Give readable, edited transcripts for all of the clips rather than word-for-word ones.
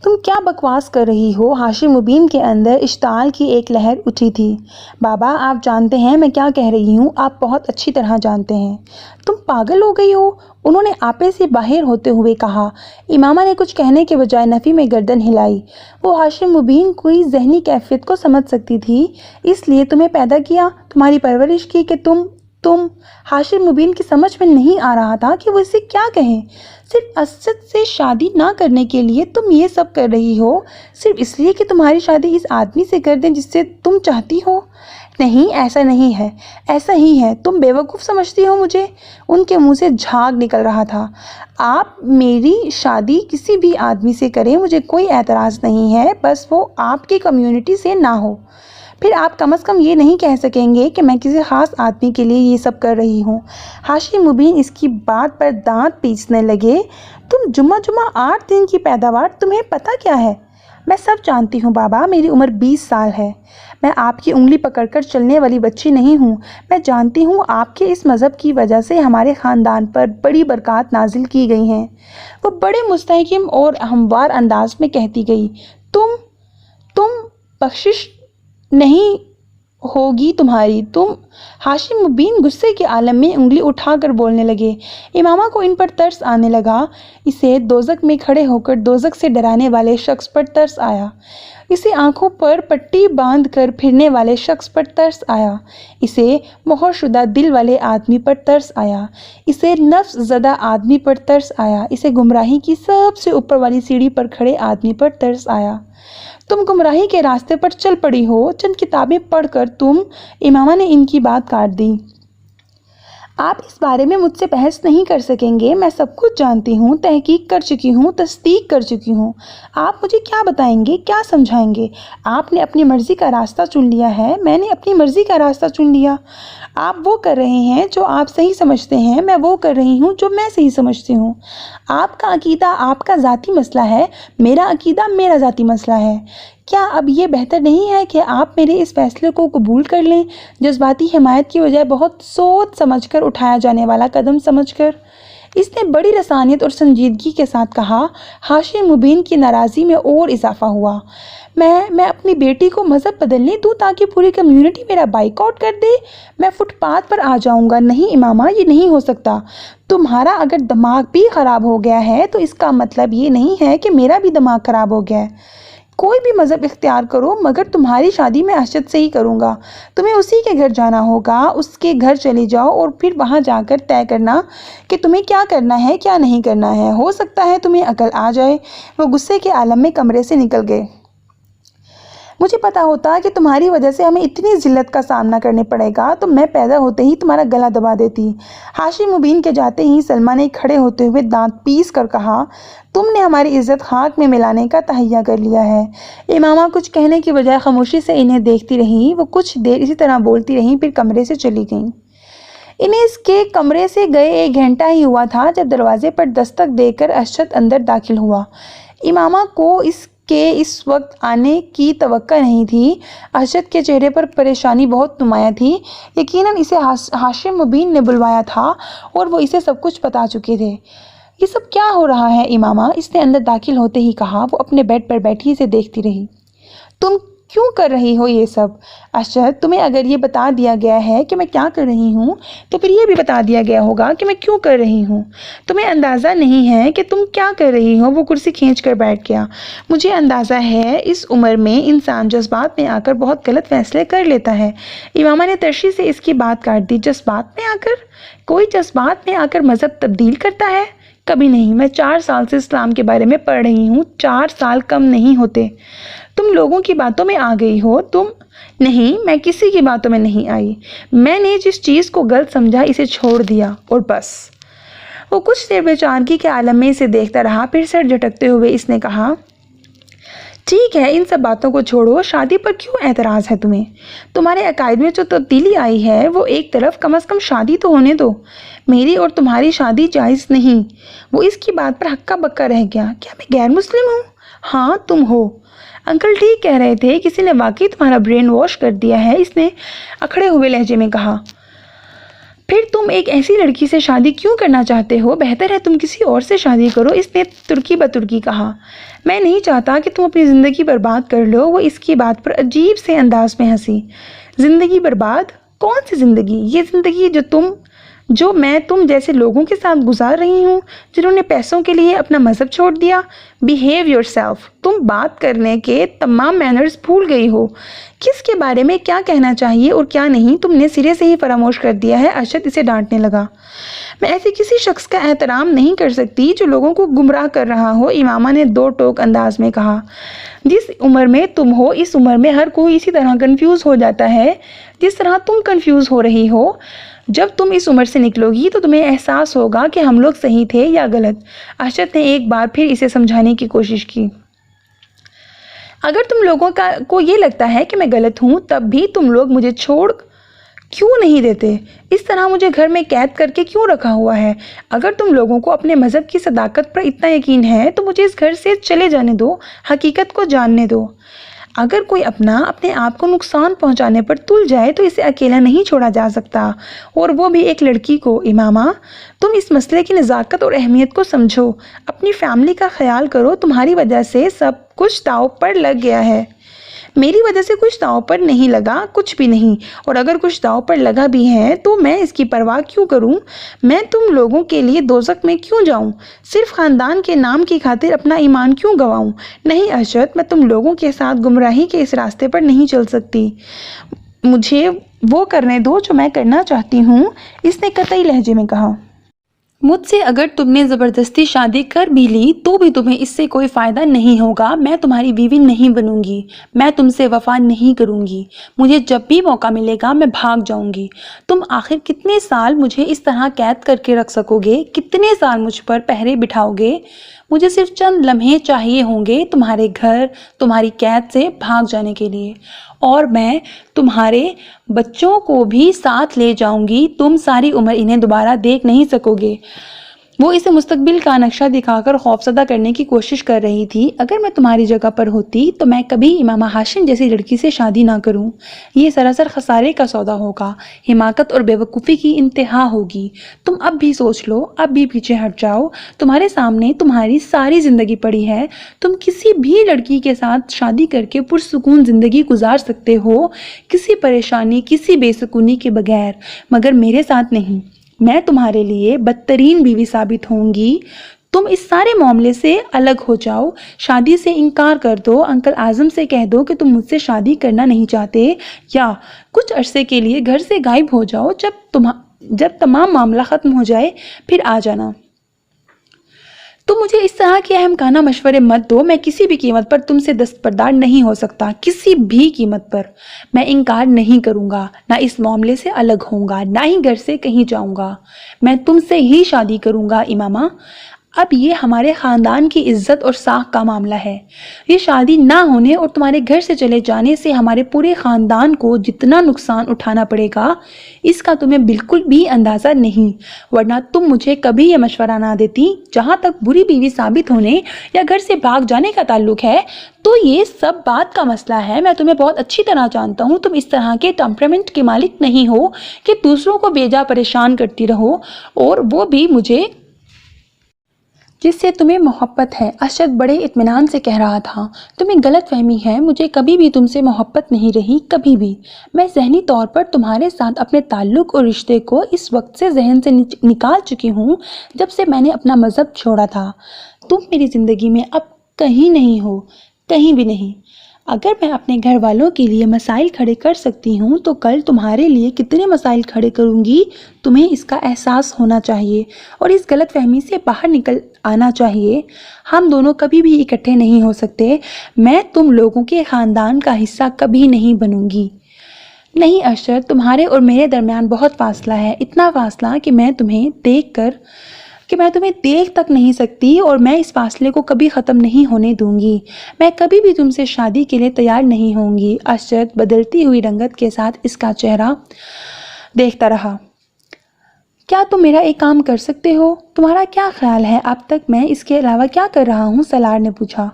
تم کیا بکواس کر رہی ہو؟ ہاشم مبین کے اندر اشتعال کی ایک لہر اٹھی تھی۔ بابا آپ جانتے ہیں میں کیا کہہ رہی ہوں، آپ بہت اچھی طرح جانتے ہیں۔ تم پاگل ہو گئی ہو، انہوں نے آپے سے باہر ہوتے ہوئے کہا۔ امامہ نے کچھ کہنے کے بجائے نفی میں گردن ہلائی۔ وہ ہاشم مبین کوئی ذہنی کیفیت کو سمجھ سکتی تھی، اس لیے تمہیں پیدا کیا، تمہاری پرورش کی کہ تم ہاشم مبین کی سمجھ میں نہیں آ رہا تھا کہ وہ اسے کیا کہیں۔ صرف اسد سے شادی نہ کرنے کے لیے تم یہ سب کر رہی ہو، صرف اس لیے کہ تمہاری شادی اس آدمی سے کر دیں جس سے تم چاہتی ہو۔ نہیں ایسا نہیں ہے، ایسا ہی ہے، تم بیوقوف سمجھتی ہو مجھے۔ ان کے منہ سے جھاگ نکل رہا تھا۔ آپ میری شادی کسی بھی آدمی سے کریں، مجھے کوئی اعتراض نہیں ہے، بس وہ آپ کی کمیونٹی سے نہ ہو۔ پھر آپ کم از کم یہ نہیں کہہ سکیں گے کہ میں کسی خاص آدمی کے لیے یہ سب کر رہی ہوں۔ ہاشم مبین اس کی بات پر دانت پیسنے لگے۔ تم جمعہ 8 دن کی پیداوار، تمہیں پتہ کیا ہے؟ میں سب جانتی ہوں بابا، میری عمر 20 سال ہے۔ میں آپ کی انگلی پکڑ کر چلنے والی بچی نہیں ہوں۔ میں جانتی ہوں آپ کے اس مذہب کی وجہ سے ہمارے خاندان پر بڑی برکات نازل کی گئی ہیں۔ وہ بڑے مستحکم اور ہموار انداز میں کہتی گئی۔ تم بخشش نہیں ہوگی تمہاری، تم۔ ہاشم مبین غصے کے عالم میں انگلی اٹھا کر بولنے لگے۔ امامہ کو ان پر ترس آنے لگا۔ اسے دوزخ میں کھڑے ہو کر دوزخ سے ڈرانے والے شخص پر ترس آیا۔ اسے آنکھوں پر پٹی باندھ کر پھرنے والے شخص پر ترس آیا۔ اسے مہر شدہ دل والے آدمی پر ترس آیا۔ اسے نفس زدہ آدمی پر ترس آیا۔ اسے گمراہی کی سب سے اوپر والی سیڑھی پر کھڑے آدمی پر ترس آیا۔ تم گمراہی کے راستے پر چل پڑی ہو، چند کتابیں پڑھ کر تم۔ امامہ نے ان کی بات کاٹ دی۔ آپ اس بارے میں مجھ سے بحث نہیں کر سکیں گے، میں سب کچھ جانتی ہوں، تحقیق کر چکی ہوں، تصدیق کر چکی ہوں۔ آپ مجھے کیا بتائیں گے، کیا سمجھائیں گے؟ آپ نے اپنی مرضی کا راستہ چن لیا ہے، میں نے اپنی مرضی کا راستہ چن لیا۔ آپ وہ کر رہے ہیں جو آپ صحیح سمجھتے ہیں، میں وہ کر رہی ہوں جو میں صحیح سمجھتی ہوں۔ آپ کا عقیدہ آپ کا ذاتی مسئلہ ہے، میرا عقیدہ میرا ذاتی مسئلہ ہے۔ کیا اب یہ بہتر نہیں ہے کہ آپ میرے اس فیصلے کو قبول کر لیں، جذباتی حمایت کی بجائے بہت سوچ سمجھ کر اٹھایا جانے والا قدم سمجھ کر؟ اس نے بڑی رسانیت اور سنجیدگی کے ساتھ کہا۔ ہاشم مبین کی ناراضی میں اور اضافہ ہوا۔ میں اپنی بیٹی کو مذہب بدلنے دوں تاکہ پوری کمیونٹی میرا بائیکاٹ کر دے؟ میں فٹ پاتھ پر آ جاؤں گا؟ نہیں امامہ، یہ نہیں ہو سکتا۔ تمہارا اگر دماغ بھی خراب ہو گیا ہے تو اس کا مطلب یہ نہیں ہے کہ میرا بھی دماغ خراب ہو گیا ہے۔ کوئی بھی مذہب اختیار کرو، مگر تمہاری شادی میں ارشد سے ہی کروں گا۔ تمہیں اسی کے گھر جانا ہوگا، اس کے گھر چلے جاؤ اور پھر وہاں جا کر طے کرنا کہ تمہیں کیا کرنا ہے کیا نہیں کرنا ہے۔ ہو سکتا ہے تمہیں عقل آ جائے۔ وہ غصے کے عالم میں کمرے سے نکل گئے۔ مجھے پتا ہوتا کہ تمہاری وجہ سے ہمیں اتنی ذلت کا سامنا کرنے پڑے گا تو میں پیدا ہوتے ہی تمہارا گلا دبا دیتی۔ ہاشم مبین کے جاتے ہی سلمہ نے کھڑے ہوتے ہوئے دانت پیس کر کہا، تم نے ہماری عزت خاک میں ملانے کا تہیہ کر لیا ہے۔ امامہ کچھ کہنے کی بجائے خاموشی سے انہیں دیکھتی رہیں۔ وہ کچھ دیر اسی طرح بولتی رہیں، پھر کمرے سے چلی گئیں۔ انہیں اس کے کمرے سے گئے 1 گھنٹہ ہی ہوا تھا جب دروازے پر دستک دے کر ارشد اندر داخل ہوا۔ امامہ کو اس وقت آنے کی توقع نہیں تھی۔ ارشد کے چہرے پر پریشانی بہت نمایاں تھی۔ یقیناً اسے ہاشم مبین نے بلوایا تھا اور وہ اسے سب کچھ بتا چکے تھے۔ یہ سب کیا ہو رہا ہے امامہ؟ اس نے اندر داخل ہوتے ہی کہا۔ وہ اپنے بیڈ پر بیٹھی اسے دیکھتی رہی۔ تم کیوں کر رہی ہو یہ سب؟ ارشد، تمہیں اگر یہ بتا دیا گیا ہے کہ میں کیا کر رہی ہوں تو پھر یہ بھی بتا دیا گیا ہوگا کہ میں کیوں کر رہی ہوں۔ تمہیں اندازہ نہیں ہے کہ تم کیا کر رہی ہو۔ وہ کرسی کھینچ کر بیٹھ گیا۔ مجھے اندازہ ہے اس عمر میں انسان جذبات میں آ کر بہت غلط فیصلے کر لیتا ہے۔ امامہ نے ترشی سے اس کی بات کاٹ دی۔ جذبات میں آ کر؟ کوئی جذبات میں آ کر مذہب تبدیل کرتا ہے؟ کبھی نہیں۔ میں 4 سال سے اسلام کے بارے میں پڑھ رہی ہوں۔ 4 سال کم نہیں ہوتے۔ تم لوگوں کی باتوں میں آ گئی ہو۔ نہیں، میں کسی کی باتوں میں نہیں آئی۔ میں نے جس چیز کو غلط سمجھا اسے چھوڑ دیا اور بس۔ وہ کچھ دیر بے چارگی کے عالم میں اسے دیکھتا رہا، پھر سر جھٹکتے ہوئے اس نے کہا، ٹھیک ہے، ان سب باتوں کو چھوڑو۔ شادی پر کیوں اعتراض ہے تمہیں؟ تمہارے عقائد میں جو تبدیلی آئی ہے وہ ایک طرف، کم از کم شادی تو ہونے دو۔ میری اور تمہاری شادی جائز نہیں۔ وہ اس کی بات پر ہکا بکا رہ گیا۔ کیا میں غیر مسلم ہوں؟ ہاں تم ہو۔ انکل ٹھیک کہہ رہے تھے، کسی نے واقعی تمہارا برین واش کر دیا ہے، اس نے اکھڑے ہوئے لہجے میں کہا۔ پھر تم ایک ایسی لڑکی سے شادی کیوں کرنا چاہتے ہو؟ بہتر ہے تم کسی اور سے شادی کرو، اس نے ترکی بترکی کہا۔ میں نہیں چاہتا کہ تم اپنی زندگی برباد کر لو۔ وہ اس کی بات پر عجیب سے انداز میں ہنسی۔ زندگی برباد؟ کون سی زندگی؟ یہ زندگی جو میں تم جیسے لوگوں کے ساتھ گزار رہی ہوں، جنہوں نے پیسوں کے لیے اپنا مذہب چھوڑ دیا۔ Behave your self. تم بات کرنے کے تمام مینرز بھول گئی ہو۔ کس کے بارے میں کیا کہنا چاہیے اور کیا نہیں تم نے سرے سے ہی فراموش کر دیا ہے۔ ارشد اسے ڈانٹنے لگا۔ میں ایسے کسی شخص کا احترام نہیں کر سکتی جو لوگوں کو گمراہ کر رہا ہو، امامہ نے دو ٹوک انداز میں کہا۔ جس عمر میں تم ہو، اس عمر میں ہر کوئی اسی طرح کنفیوز ہو جاتا ہے جس طرح تم کنفیوز ہو رہی ہو۔ جب تم اس عمر سے نکلو گی تو تمہیں احساس ہوگا کہ ہم لوگ صحیح تھے یا غلط۔ ارشد نے ایک بار پھر اسے سمجھانے کی کوشش کی۔ اگر تم لوگوں کو یہ لگتا ہے کہ میں غلط ہوں، تب بھی تم لوگ مجھے چھوڑ کیوں نہیں دیتے؟ اس طرح مجھے گھر میں قید کر کے کیوں رکھا ہوا ہے؟ اگر تم لوگوں کو اپنے مذہب کی صداقت پر اتنا یقین ہے تو مجھے اس گھر سے چلے جانے دو، حقیقت کو جاننے دو۔ اگر کوئی اپنے آپ کو نقصان پہنچانے پر تل جائے تو اسے اکیلا نہیں چھوڑا جا سکتا، اور وہ بھی ایک لڑکی کو۔ امامہ، تم اس مسئلے کی نزاکت اور اہمیت کو سمجھو۔ اپنی فیملی کا خیال کرو۔ تمہاری وجہ سے سب کچھ داؤ پر لگ گیا ہے۔ میری وجہ سے کچھ داؤ پر نہیں لگا، کچھ بھی نہیں، اور اگر کچھ داؤ پر لگا بھی ہے تو میں اس کی پرواہ کیوں کروں؟ میں تم لوگوں کے لیے دوزخ میں کیوں جاؤں؟ صرف خاندان کے نام کی خاطر اپنا ایمان کیوں گنواؤں؟ نہیں ارشد، میں تم لوگوں کے ساتھ گمراہی کے اس راستے پر نہیں چل سکتی۔ مجھے وہ کرنے دو جو میں کرنا چاہتی ہوں، اس نے قطعی لہجے میں کہا۔ مجھ سے اگر تم نے زبردستی شادی کر بھی لی تو بھی تمہیں اس سے کوئی فائدہ نہیں ہوگا۔ میں تمہاری بیوی نہیں بنوں گی، میں تم سے وفا نہیں کروں گی۔ مجھے جب بھی موقع ملے گا میں بھاگ جاؤں گی۔ تم آخر کتنے سال مجھے اس طرح قید کر کے رکھ سکو گے؟ کتنے سال مجھ پر پہرے بٹھاؤ گے؟ مجھے صرف چند لمحے چاہیے ہوں گے تمہارے گھر، تمہاری قید سے بھاگ جانے کے لیے، اور میں تمہارے بچوں کو بھی ساتھ لے جاؤں گی۔ تم ساری عمر انہیں دوبارہ دیکھ نہیں سکو گے۔ وہ اسے مستقبل کا نقشہ دکھا کر خوفزدہ کرنے کی کوشش کر رہی تھی۔ اگر میں تمہاری جگہ پر ہوتی تو میں کبھی امامہ ہاشم جیسی لڑکی سے شادی نہ کروں۔ یہ سراسر خسارے کا سودا ہوگا، حماقت اور بے وقوفی کی انتہا ہوگی۔ تم اب بھی سوچ لو، اب بھی پیچھے ہٹ جاؤ۔ تمہارے سامنے تمہاری ساری زندگی پڑی ہے۔ تم کسی بھی لڑکی کے ساتھ شادی کر کے پرسکون زندگی گزار سکتے ہو، کسی پریشانی، کسی بے سکونی کے بغیر، مگر میرے ساتھ نہیں۔ میں تمہارے لیے بدترین بیوی ثابت ہوں گی۔ تم اس سارے معاملے سے الگ ہو جاؤ، شادی سے انکار کر دو۔ انکل اعظم سے کہہ دو کہ تم مجھ سے شادی کرنا نہیں چاہتے، یا کچھ عرصے کے لیے گھر سے غائب ہو جاؤ۔ جب تمام معاملہ ختم ہو جائے پھر آ جانا۔ تم مجھے اس طرح کے احمقانہ مشورے مت دو۔ میں کسی بھی قیمت پر تم سے دستبردار نہیں ہو سکتا، کسی بھی قیمت پر۔ میں انکار نہیں کروں گا، نہ اس معاملے سے الگ ہوں گا، نہ ہی گھر سے کہیں جاؤں گا۔ میں تم سے ہی شادی کروں گا امامہ۔ اب یہ ہمارے خاندان کی عزت اور ساکھ کا معاملہ ہے۔ یہ شادی نہ ہونے اور تمہارے گھر سے چلے جانے سے ہمارے پورے خاندان کو جتنا نقصان اٹھانا پڑے گا، اس کا تمہیں بالکل بھی اندازہ نہیں، ورنہ تم مجھے کبھی یہ مشورہ نہ دیتی۔ جہاں تک بری بیوی ثابت ہونے یا گھر سے بھاگ جانے کا تعلق ہے تو یہ سب بات کا مسئلہ ہے۔ میں تمہیں بہت اچھی طرح جانتا ہوں۔ تم اس طرح کے ٹیمپرامنٹ کے مالک نہیں ہو کہ دوسروں کو بے جا پریشان کرتی رہو، اور وہ بھی مجھے جس سے تمہیں محبت ہے۔ ارشد بڑے اطمینان سے کہہ رہا تھا۔ تمہیں غلط فہمی ہے، مجھے کبھی بھی تم سے محبت نہیں رہی، کبھی بھی۔ میں ذہنی طور پر تمہارے ساتھ اپنے تعلق اور رشتے کو اس وقت سے ذہن سے نکال چکی ہوں جب سے میں نے اپنا مذہب چھوڑا تھا۔ تم میری زندگی میں اب کہیں نہیں ہو، کہیں بھی نہیں۔ اگر میں اپنے گھر والوں کے لیے مسائل کھڑے کر سکتی ہوں تو کل تمہارے لیے کتنے مسائل کھڑے کروں گی، تمہیں اس کا احساس ہونا چاہیے اور اس غلط فہمی سے باہر نکل آنا چاہیے۔ ہم دونوں کبھی بھی اکٹھے نہیں ہو سکتے۔ میں تم لوگوں کے خاندان کا حصہ کبھی نہیں بنوں گی۔ نہیں ارشد، تمہارے اور میرے درمیان بہت فاصلہ ہے، اتنا فاصلہ کہ میں تمہیں دیکھ تک نہیں سکتی، اور میں اس فاصلے کو کبھی ختم نہیں ہونے دوں گی۔ میں کبھی بھی تم سے شادی کے لیے تیار نہیں ہوں گی۔ ارشد بدلتی ہوئی رنگت کے ساتھ اس کا چہرہ دیکھتا رہا۔ کیا تم میرا ایک کام کر سکتے ہو؟ تمہارا کیا خیال ہے اب تک میں اس کے علاوہ کیا کر رہا ہوں؟ سالار نے پوچھا۔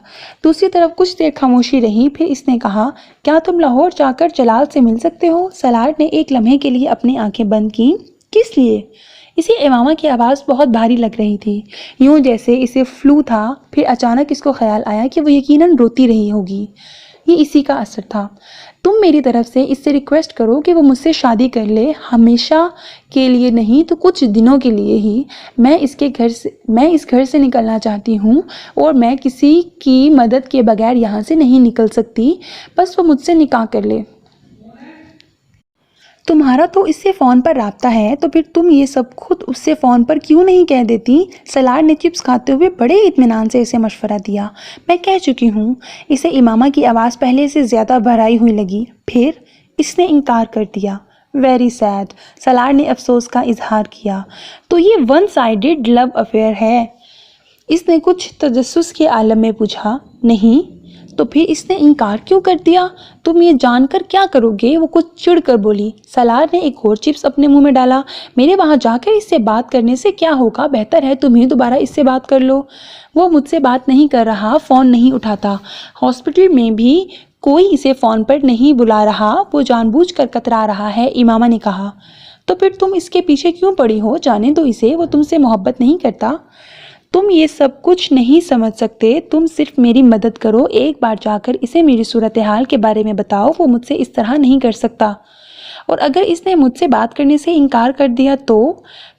دوسری طرف کچھ دیر خاموشی رہی، پھر اس نے کہا، کیا تم لاہور جا کر جلال سے مل سکتے ہو؟ سالار نے ایک لمحے کے لیے اپنی آنکھیں بند کیں۔ کس لیے؟ اسے امامہ کی آواز بہت بھاری لگ رہی تھی، یوں جیسے اسے فلو تھا۔ پھر اچانک اس کو خیال آیا کہ وہ یقیناً روتی رہی ہوگی۔ یہ اسی کا اثر تھا۔ تم میری طرف سے اس سے ریکویسٹ کرو کہ وہ مجھ سے شادی کر لے، ہمیشہ کے لیے نہیں تو کچھ دنوں کے لیے ہی۔ میں اس گھر سے نکلنا چاہتی ہوں اور میں کسی کی مدد کے بغیر یہاں سے نہیں نکل سکتی۔ بس وہ مجھ سے نکاح کر لے۔ تمہارا تو اس سے فون پر رابطہ ہے، تو پھر تم یہ سب خود اس سے فون پر کیوں نہیں کہہ دیتی؟ سالار نے چپس کھاتے ہوئے بڑے اطمینان سے اسے مشورہ دیا۔ میں کہہ چکی ہوں۔ اسے امامہ کی آواز پہلے سے زیادہ بھرائی ہوئی لگی۔ پھر اس نے انکار کر دیا۔ ویری سیڈ، سالار نے افسوس کا اظہار کیا۔ تو یہ ون سائیڈڈ لو افیئر ہے؟ اس نے کچھ تجسس کے عالم میں پوچھا۔ نہیں۔ تو پھر اس نے انکار کیوں کر دیا؟ تم یہ جان کر کیا کرو گے؟ وہ کچھ چڑ کر بولی۔ سالار نے ایک اور چپس اپنے منہ میں ڈالا۔ میرے وہاں جا کر اس سے بات کرنے سے کیا ہوگا؟ بہتر ہے تم ہی دوبارہ اس سے بات کر لو۔ وہ مجھ سے بات نہیں کر رہا، فون نہیں اٹھاتا، ہاسپٹل میں بھی کوئی اسے فون پر نہیں بلا رہا، وہ جان بوجھ کر کترا رہا ہے، امامہ نے کہا۔ تو پھر تم اس کے پیچھے کیوں پڑی ہو؟ جانے دو اسے، وہ تم سے محبت نہیں کرتا۔ تم یہ سب کچھ نہیں سمجھ سکتے، تم صرف میری مدد کرو، ایک بار جا کر اسے میری صورتحال کے بارے میں بتاؤ، وہ مجھ سے اس طرح نہیں کر سکتا۔ اور اگر اس نے مجھ سے بات کرنے سے انکار کر دیا تو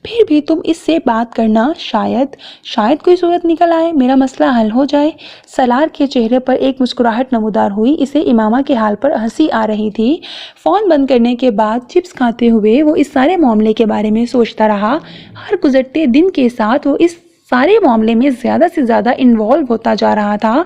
پھر بھی تم اس سے بات کرنا، شاید کوئی صورت نکل آئے، میرا مسئلہ حل ہو جائے۔ سالار کے چہرے پر ایک مسکراہٹ نمودار ہوئی، اسے امامہ کے حال پر ہنسی آ رہی تھی۔ فون بند کرنے کے بعد چپس کھاتے ہوئے وہ اس سارے معاملے کے بارے میں سوچتا رہا۔ ہر گزرتے دن کے ساتھ وہ اس سارے معاملے میں زیادہ سے زیادہ انوالو ہوتا جا رہا تھا۔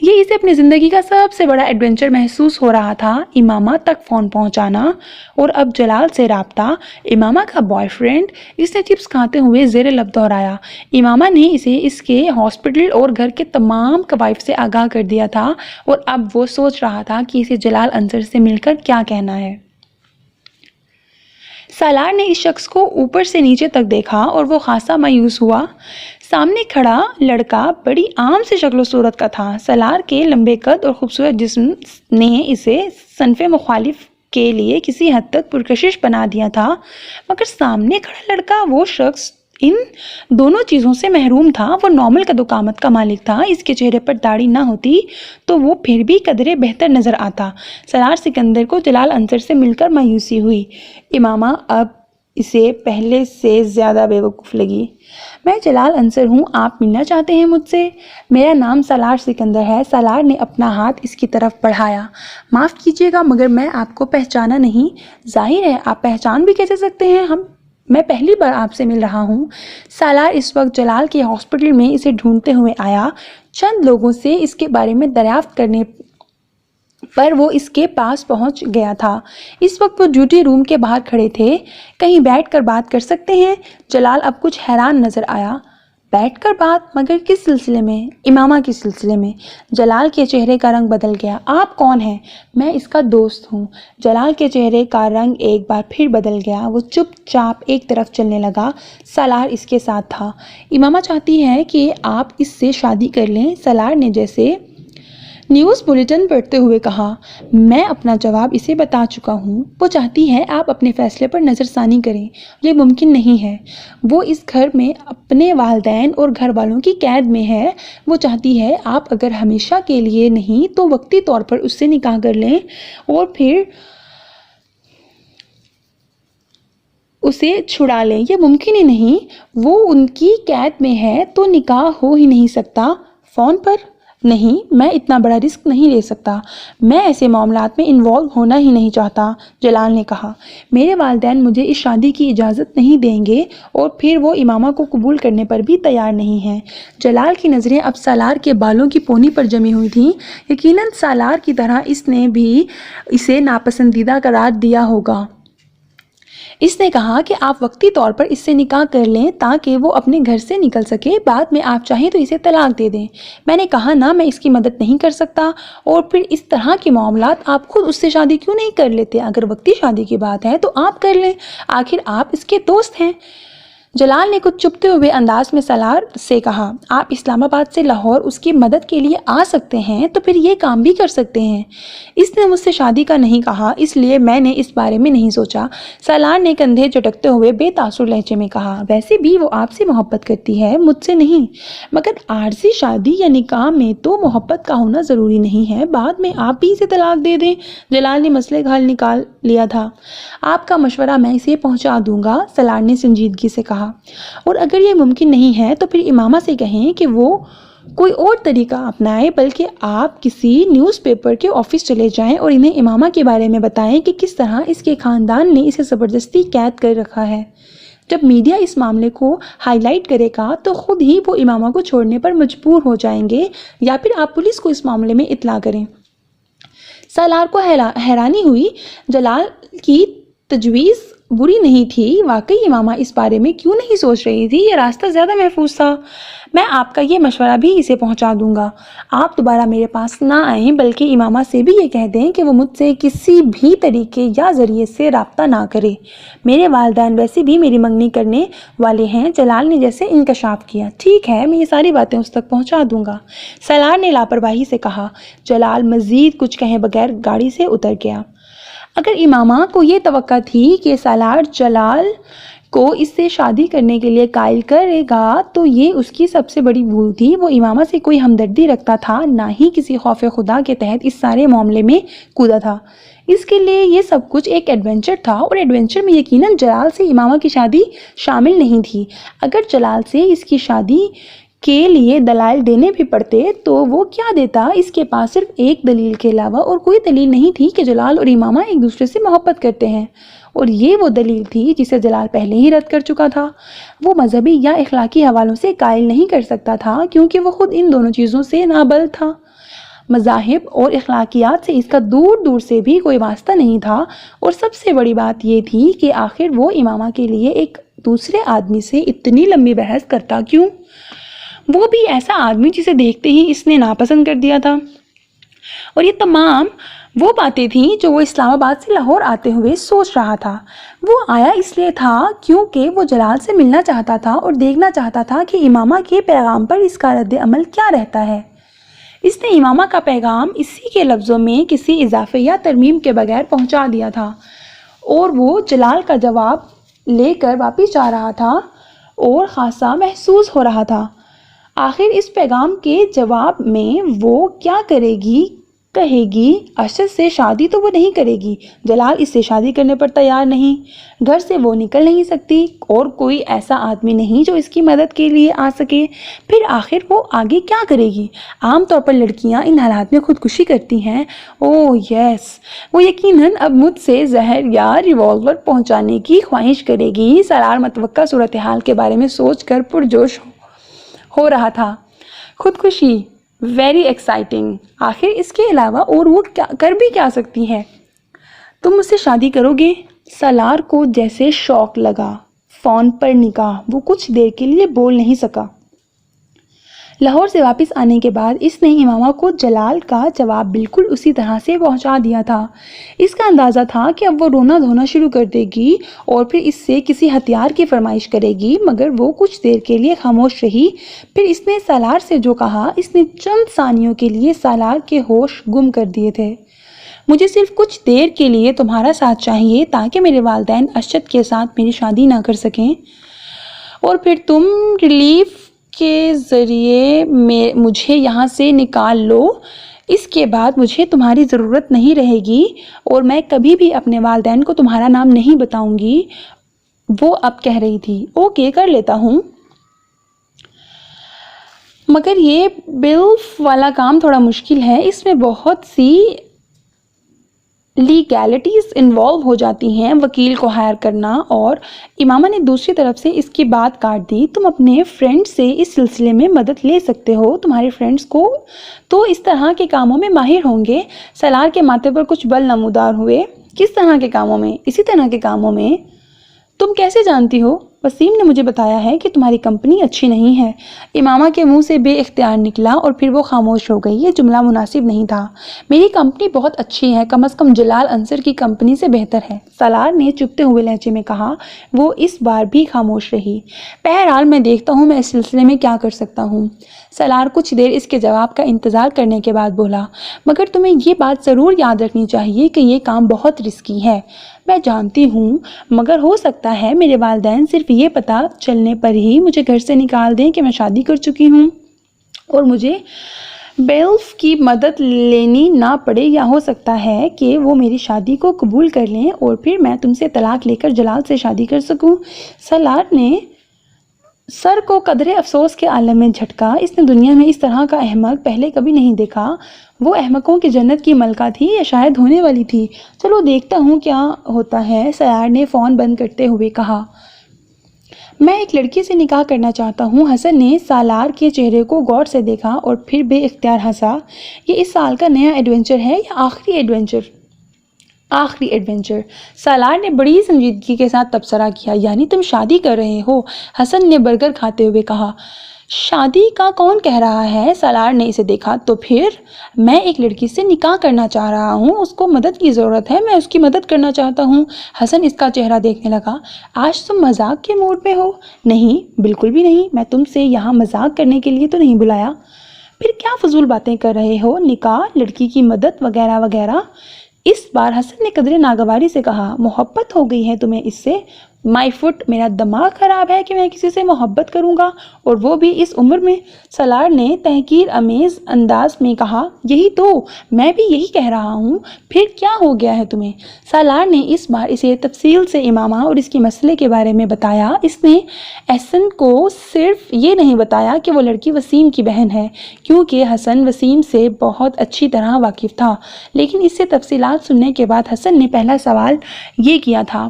یہ اسے اپنی زندگی کا سب سے بڑا ایڈونچر محسوس ہو رہا تھا۔ امامہ تک فون پہنچانا اور اب جلال سے رابطہ، امامہ کا بوائے فرینڈ۔ اس نے چپس کھاتے ہوئے زیر لب دہرایا۔ امامہ نے اسے اس کے ہاسپٹل اور گھر کے تمام کوائف سے آگاہ کر دیا تھا اور اب وہ سوچ رہا تھا کہ اسے جلال انصر سے مل کر کیا کہنا ہے۔ سالار نے اس شخص کو اوپر سے نیچے تک دیکھا اور وہ خاصا مایوس ہوا۔ سامنے کھڑا لڑکا بڑی عام سی شکل و صورت کا تھا۔ سالار کے لمبے قد اور خوبصورت جسم نے اسے صنف مخالف کے لیے کسی حد تک پرکشش بنا دیا تھا، مگر سامنے کھڑا لڑکا، وہ شخص ان دونوں چیزوں سے محروم تھا۔ وہ نارمل قد و قامت کا مالک تھا، اس کے چہرے پر داڑھی نہ ہوتی تو وہ پھر بھی قدرے بہتر نظر آتا۔ سالار سکندر کو جلال انصر سے مل کر مایوسی ہوئی۔ امامہ اب اسے پہلے سے زیادہ بے وقوف لگی۔ میں جلال انصر ہوں، آپ ملنا چاہتے ہیں مجھ سے؟ میرا نام سالار سکندر ہے۔ سالار نے اپنا ہاتھ اس کی طرف بڑھایا۔ معاف کیجیے گا مگر میں آپ کو پہچانا نہیں۔ ظاہر ہے آپ پہچان بھی کیسے سکتے ہیں، میں پہلی بار آپ سے مل رہا ہوں۔ سالار اس وقت جلال کے ہاسپٹل میں اسے ڈھونڈتے ہوئے آیا۔ چند لوگوں سے اس کے بارے میں دریافت کرنے پر وہ اس کے پاس پہنچ گیا تھا۔ اس وقت وہ ڈیوٹی روم کے باہر کھڑے تھے۔ کہیں بیٹھ کر بات کر سکتے ہیں؟ جلال اب کچھ حیران نظر آیا۔ بیٹھ کر بات؟ مگر کس سلسلے میں؟ امامہ کے سلسلے میں۔ جلال کے چہرے کا رنگ بدل گیا۔ آپ کون ہیں؟ میں اس کا دوست ہوں۔ جلال کے چہرے کا رنگ ایک بار پھر بدل گیا۔ وہ چپ چاپ ایک طرف چلنے لگا۔ سالار اس کے ساتھ تھا۔ امامہ چاہتی ہے کہ آپ اس سے شادی کر لیں، سالار نے جیسے نیوز بلیٹن پڑھتے ہوئے کہا۔ میں اپنا جواب اسے بتا چکا ہوں۔ وہ چاہتی ہے آپ اپنے فیصلے پر نظر ثانی کریں۔ یہ ممکن نہیں ہے۔ وہ اس گھر میں اپنے والدین اور گھر والوں کی قید میں ہے۔ وہ چاہتی ہے آپ اگر ہمیشہ کے لیے نہیں تو وقتی طور پر اس سے نکاح کر لیں اور پھر اسے چھڑا لیں۔ یہ ممکن ہی نہیں۔ وہ ان کی قید میں ہے تو نکاح ہو ہی نہیں سکتا۔ فون پر؟ نہیں، میں اتنا بڑا رسک نہیں لے سکتا۔ میں ایسے معاملات میں انوالو ہونا ہی نہیں چاہتا، جلال نے کہا۔ میرے والدین مجھے اس شادی کی اجازت نہیں دیں گے اور پھر وہ امامہ کو قبول کرنے پر بھی تیار نہیں ہیں۔ جلال کی نظریں اب سالار کے بالوں کی پونی پر جمی ہوئی تھیں۔ یقیناً سالار کی طرح اس نے بھی اسے ناپسندیدہ قرار دیا ہوگا۔ اس نے کہا کہ آپ وقتی طور پر اس سے نکاح کر لیں تاکہ وہ اپنے گھر سے نکل سکے، بعد میں آپ چاہیں تو اسے طلاق دے دیں۔ میں نے کہا نا میں اس کی مدد نہیں کر سکتا، اور پھر اس طرح کے معاملات آپ خود اس سے شادی کیوں نہیں کر لیتے؟ اگر وقتی شادی کی بات ہے تو آپ کر لیں، آخر آپ اس کے دوست ہیں۔ جلال نے کچھ چپتے ہوئے انداز میں سالار سے کہا، آپ اسلام آباد سے لاہور اس کی مدد کے لیے آ سکتے ہیں تو پھر یہ کام بھی کر سکتے ہیں۔ اس نے مجھ سے شادی کا نہیں کہا، اس لیے میں نے اس بارے میں نہیں سوچا، سالار نے کندھے جھٹکتے ہوئے بے تاثر لہجے میں کہا۔ ویسے بھی وہ آپ سے محبت کرتی ہے، مجھ سے نہیں، مگر عارضی شادی یا نکاح میں تو محبت کا ہونا ضروری نہیں ہے، بعد میں آپ بھی اسے طلاق دے دیں۔ جلال نے مسئلے کا حل نکال لیا تھا۔ آپ کا مشورہ میں اسے پہنچا دوں گا، سالار نے سنجیدگی سے کہا، اور اگر یہ ممکن نہیں ہے تو پھر امامہ سے کہیں کہ وہ کوئی اور طریقہ اپنائے، بلکہ آپ کسی نیوز پیپر کے آفس چلے جائیں اور انہیں امامہ کے بارے میں بتائیں کہ کس طرح اس کے خاندان نے اسے زبردستی قید کر رکھا ہے۔ جب میڈیا اس معاملے کو ہائی لائٹ کرے گا تو خود ہی وہ امامہ کو چھوڑنے پر مجبور ہو جائیں گے، یا پھر آپ پولیس کو اس معاملے میں اطلاع کریں۔ سالار کو حیرانی ہوئی، جلال کی تجویز بری نہیں تھی، واقعی امامہ اس بارے میں کیوں نہیں سوچ رہی تھی، یہ راستہ زیادہ محفوظ تھا۔ میں آپ کا یہ مشورہ بھی اسے پہنچا دوں گا، آپ دوبارہ میرے پاس نہ آئیں، بلکہ امامہ سے بھی یہ کہہ دیں کہ وہ مجھ سے کسی بھی طریقے یا ذریعے سے رابطہ نہ کرے، میرے والدین ویسے بھی میری منگنی کرنے والے ہیں۔ جلال نے جیسے انکشاف کیا، ٹھیک ہے، میں یہ ساری باتیں اس تک پہنچا دوں گا، سالار نے لاپرواہی سے کہا۔ جلال مزید کچھ کہے بغیر گاڑی سے اتر گیا۔ اگر امامہ کو یہ توقع تھی کہ سالار جلال کو اس سے شادی کرنے کے لیے قائل کرے گا تو یہ اس کی سب سے بڑی بھول تھی۔ وہ امامہ سے کوئی ہمدردی رکھتا تھا، نہ ہی کسی خوف خدا کے تحت اس سارے معاملے میں کودا تھا۔ اس کے لیے یہ سب کچھ ایک ایڈونچر تھا، اور ایڈونچر میں یقیناً جلال سے امامہ کی شادی شامل نہیں تھی۔ اگر جلال سے اس کی شادی کے لیے دلائل دینے بھی پڑتے تو وہ کیا دیتا؟ اس کے پاس صرف ایک دلیل کے علاوہ اور کوئی دلیل نہیں تھی کہ جلال اور امامہ ایک دوسرے سے محبت کرتے ہیں، اور یہ وہ دلیل تھی جسے جلال پہلے ہی رد کر چکا تھا۔ وہ مذہبی یا اخلاقی حوالوں سے قائل نہیں کر سکتا تھا، کیونکہ وہ خود ان دونوں چیزوں سے نابلد تھا۔ مذاہب اور اخلاقیات سے اس کا دور دور سے بھی کوئی واسطہ نہیں تھا، اور سب سے بڑی بات یہ تھی کہ آخر وہ امامہ کے لیے ایک دوسرے آدمی سے اتنی لمبی بحث کرتا کیوں؟ وہ بھی ایسا آدمی جسے دیکھتے ہی اس نے ناپسند کر دیا تھا۔ اور یہ تمام وہ باتیں تھیں جو وہ اسلام آباد سے لاہور آتے ہوئے سوچ رہا تھا۔ وہ آیا اس لیے تھا کیونکہ وہ جلال سے ملنا چاہتا تھا اور دیکھنا چاہتا تھا کہ امامہ کے پیغام پر اس کا رد عمل کیا رہتا ہے۔ اس نے امامہ کا پیغام اسی کے لفظوں میں کسی اضافے یا ترمیم کے بغیر پہنچا دیا تھا، اور وہ جلال کا جواب لے کر واپس جا رہا تھا اور خاصا محسوس ہو رہا تھا۔ آخر اس پیغام کے جواب میں وہ کیا کرے گی؟ کہے گی ارشد سے شادی تو وہ نہیں کرے گی، جلال اس سے شادی کرنے پر تیار نہیں، گھر سے وہ نکل نہیں سکتی، اور کوئی ایسا آدمی نہیں جو اس کی مدد کے لیے آ سکے۔ پھر آخر وہ آگے کیا کرے گی؟ عام طور پر لڑکیاں ان حالات میں خودکشی کرتی ہیں۔ اوہ یس، وہ یقیناً اب مجھ سے زہر یا ریوالور پہنچانے کی خواہش کرے گی۔ سالار متوقع صورتحال کے بارے میں سوچ کر پرجوش ہو رہا تھا۔ خودکشی، ویری ایکسائٹنگ، آخر اس کے علاوہ اور وہ کر بھی کیا سکتی ہے؟ تم مجھ سے شادی کرو گے؟ سالار کو جیسے شوق لگا۔ فون پر نکاح، وہ کچھ دیر کے لیے بول نہیں سکا۔ لاہور سے واپس آنے کے بعد اس نے امامہ کو جلال کا جواب بالکل اسی طرح سے پہنچا دیا تھا۔ اس کا اندازہ تھا کہ اب وہ رونا دھونا شروع کر دے گی اور پھر اس سے کسی ہتھیار کی فرمائش کرے گی، مگر وہ کچھ دیر کے لیے خاموش رہی۔ پھر اس نے سالار سے جو کہا، اس نے چند ثانیوں کے لیے سالار کے ہوش گم کر دیے تھے۔ مجھے صرف کچھ دیر کے لیے تمہارا ساتھ چاہیے تاکہ میرے والدین ارشد کے ساتھ میری شادی نہ کر سکیں، اور پھر تم ریلیف کے ذریعے مجھے یہاں سے نکال لو۔ اس کے بعد مجھے تمہاری ضرورت نہیں رہے گی، اور میں کبھی بھی اپنے والدین کو تمہارا نام نہیں بتاؤں گی۔ وہ اب کہہ رہی تھی، اوکے کر لیتا ہوں، مگر یہ بلف والا کام تھوڑا مشکل ہے، اس میں بہت سی لیگیلٹیز انوالو ہو جاتی ہیں، وکیل کو ہائر کرنا۔ اور امامہ نے دوسری طرف سے اس کی بات کاٹ دی، تم اپنے فرینڈ سے اس سلسلے میں مدد لے سکتے ہو، تمہارے فرینڈز کو تو اس طرح کے کاموں میں ماہر ہوں گے۔ سالار کے ماتھے پر کچھ بل نمودار ہوئے۔ کس طرح کے کاموں میں؟ اسی طرح کے کاموں میں۔ تم کیسے جانتی ہو؟ وسیم نے مجھے بتایا ہے کہ تمہاری کمپنی اچھی نہیں ہے۔ امامہ کے منہ سے بے اختیار نکلا اور پھر وہ خاموش ہو گئی۔ یہ جملہ مناسب نہیں تھا۔ میری کمپنی بہت اچھی ہے، کم از کم جلال انصر کی کمپنی سے بہتر ہے، سالار نے چپتے ہوئے لہجے میں کہا۔ وہ اس بار بھی خاموش رہی۔ بہرحال میں دیکھتا ہوں میں اس سلسلے میں کیا کر سکتا ہوں۔ سالار کچھ دیر اس کے جواب کا انتظار کرنے کے بعد بولا، مگر تمہیں یہ بات ضرور یاد رکھنی چاہیے کہ یہ کام بہت رسکی ہے۔ میں جانتی ہوں، مگر ہو سکتا ہے میرے والدین صرف یہ پتہ چلنے پر ہی مجھے گھر سے نکال دیں کہ میں شادی کر چکی ہوں اور مجھے بیلف کی مدد لینی نہ پڑے، یا ہو سکتا ہے کہ وہ میری شادی کو قبول کر لیں اور پھر میں تم سے طلاق لے کر جلال سے شادی کر سکوں۔ سالار نے سر کو قدرے افسوس کے عالم میں جھٹکا۔ اس نے دنیا میں اس طرح کا احمق پہلے کبھی نہیں دیکھا۔ وہ احمقوں کی جنت کی ملکہ تھی یا شاید ہونے والی تھی۔ چلو دیکھتا ہوں کیا ہوتا ہے، سالار نے فون بند کرتے ہوئے کہا۔ میں ایک لڑکی سے نکاح کرنا چاہتا ہوں۔ حسن نے سالار کے چہرے کو غور سے دیکھا اور پھر بے اختیار ہنسا۔ یہ اس سال کا نیا ایڈونچر ہے یا آخری ایڈونچر؟ آخری ایڈونچر، سالار نے بڑی سنجیدگی کے ساتھ تبصرہ کیا۔ یعنی تم شادی کر رہے ہو؟ حسن نے برگر کھاتے ہوئے کہا۔ شادی کا کون کہہ رہا ہے؟ سالار نے اسے دیکھا۔ تو پھر میں ایک لڑکی سے نکاح کرنا چاہ رہا ہوں، اس کو مدد کی ضرورت ہے، میں اس کی مدد کرنا چاہتا ہوں۔ حسن اس کا چہرہ دیکھنے لگا۔ آج تم مذاق کے موڈ میں ہو؟ نہیں، بالکل بھی نہیں، میں تم سے یہاں مذاق کرنے کے لیے تو نہیں بلایا۔ پھر کیا فضول باتیں کر رہے ہو؟ نکاح، لڑکی کی مدد وغیرہ وغیرہ۔ اس بار حسن نے قدرے ناگواری سے کہا۔ محبت ہو گئی ہے تمہیں اس سے؟ مائی فٹ، میرا دماغ خراب ہے کہ میں کسی سے محبت کروں گا، اور وہ بھی اس عمر میں؟ سالار نے تحقیر آمیز انداز میں کہا۔ یہی تو میں بھی یہی کہہ رہا ہوں، پھر کیا ہو گیا ہے تمہیں؟ سالار نے اس بار اسے تفصیل سے امامہ اور اس کے مسئلے کے بارے میں بتایا۔ اس نے احسن کو صرف یہ نہیں بتایا کہ وہ لڑکی وسیم کی بہن ہے، کیونکہ حسن وسیم سے بہت اچھی طرح واقف تھا، لیکن اس سے تفصیلات سننے کے بعد حسن نے پہلا سوال یہ کیا تھا،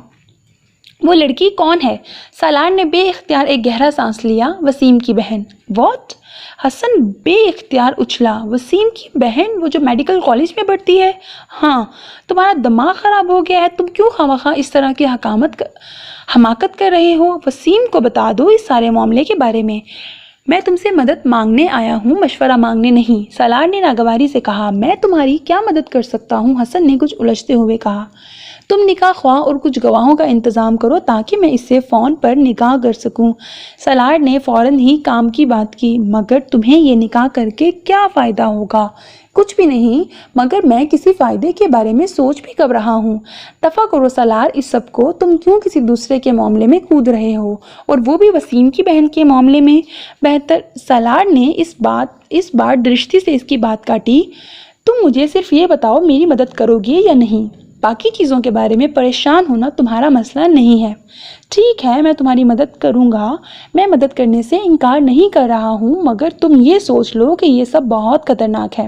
وہ لڑکی کون ہے؟ سالار نے بے اختیار ایک گہرا سانس لیا۔ وسیم کی بہن۔ واٹ؟ حسن بے اختیار اچھلا۔ وسیم کی بہن، وہ جو میڈیکل کالج میں پڑھتی ہے؟ ہاں۔ تمہارا دماغ خراب ہو گیا ہے؟ تم کیوں خواہ اس طرح کی حماقت کر رہے ہو؟ وسیم کو بتا دو اس سارے معاملے کے بارے میں۔ میں تم سے مدد مانگنے آیا ہوں، مشورہ مانگنے نہیں، سالار نے ناگواری سے کہا۔ میں تمہاری کیا مدد کر سکتا ہوں؟ حسن نے کچھ الجھتے ہوئے کہا۔ تم نکاح خواہ اور کچھ گواہوں کا انتظام کرو تاکہ میں اس سے فون پر نکاح کر سکوں۔ سالار نے فوراً ہی کام کی بات کی۔ مگر تمہیں یہ نکاح کر کے کیا فائدہ ہوگا؟ کچھ بھی نہیں، مگر میں کسی فائدے کے بارے میں سوچ بھی کب رہا ہوں۔ دفع کرو سالار اس سب کو، تم کیوں کسی دوسرے کے معاملے میں کود رہے ہو، اور وہ بھی وسیم کی بہن کے معاملے میں؟ بہتر، سالار نے اس بار درشتی سے اس کی بات کاٹی۔ تم مجھے صرف یہ بتاؤ میری مدد کرو گے یا نہیں؟ باقی چیزوں کے بارے میں پریشان ہونا تمہارا مسئلہ نہیں ہے۔ ٹھیک ہے، میں تمہاری مدد کروں گا، میں مدد کرنے سے انکار نہیں کر رہا ہوں، مگر تم یہ سوچ لو کہ یہ سب بہت خطرناک ہے۔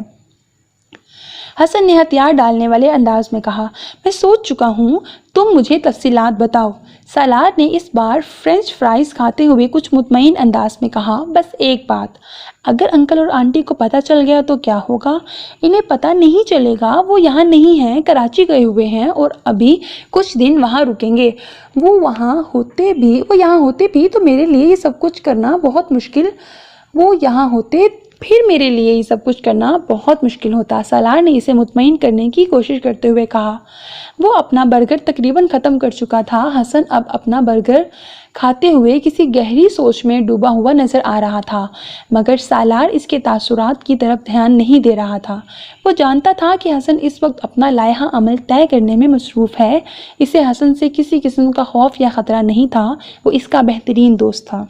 حسن نے ہتھیار ڈالنے والے انداز میں کہا۔ میں سوچ چکا ہوں، تم مجھے تفصیلات بتاؤ۔ سالار نے اس بار فرینچ فرائز کھاتے ہوئے کچھ مطمئن انداز میں کہا۔ بس ایک بات، اگر انکل اور آنٹی کو پتہ چل گیا تو کیا ہوگا؟ انہیں پتہ نہیں چلے گا، وہ یہاں نہیں ہیں، کراچی گئے ہوئے ہیں اور ابھی کچھ دن وہاں رکیں گے۔ وہ یہاں ہوتے بھی تو میرے لیے یہ سب کچھ کرنا بہت مشکل ہوتا۔ سالار نے اسے مطمئن کرنے کی کوشش کرتے ہوئے کہا۔ وہ اپنا برگر تقریباً ختم کر چکا تھا۔ حسن اب اپنا برگر کھاتے ہوئے کسی گہری سوچ میں ڈوبا ہوا نظر آ رہا تھا، مگر سالار اس کے تاثرات کی طرف دھیان نہیں دے رہا تھا۔ وہ جانتا تھا کہ حسن اس وقت اپنا لائحہ عمل طے کرنے میں مصروف ہے۔ اسے حسن سے کسی قسم کا خوف یا خطرہ نہیں تھا، وہ اس کا بہترین دوست تھا۔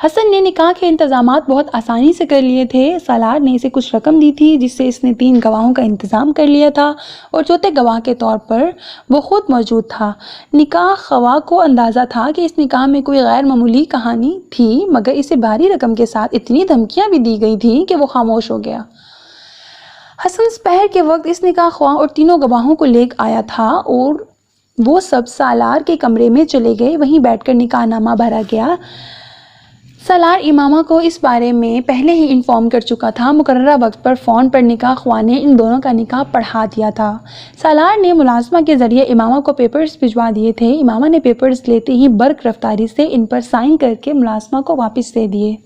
حسن نے نکاح کے انتظامات بہت آسانی سے کر لیے تھے۔ سالار نے اسے کچھ رقم دی تھی جس سے اس نے 3 گواہوں کا انتظام کر لیا تھا، اور چوتھے گواہ کے طور پر وہ خود موجود تھا۔ نکاح خواہ کو اندازہ تھا کہ اس نکاح میں کوئی غیر معمولی کہانی تھی، مگر اسے بھاری رقم کے ساتھ اتنی دھمکیاں بھی دی گئی تھیں کہ وہ خاموش ہو گیا۔ حسن سپہر کے وقت اس نکاح خواہ اور 3 گواہوں کو لے آیا تھا، اور وہ سب سالار کے کمرے میں چلے گئے۔ وہیں بیٹھ کر نکاح نامہ بھرا گیا۔ سالار امامہ کو اس بارے میں پہلے ہی انفارم کر چکا تھا۔ مقررہ وقت پر فون پر نکاح خواہ نے ان دونوں کا نکاح پڑھا دیا تھا۔ سالار نے ملازمہ کے ذریعے امامہ کو پیپرز بھجوا دیے تھے۔ امامہ نے پیپرز لیتے ہی برق رفتاری سے ان پر سائن کر کے ملازمہ کو واپس دے دیے۔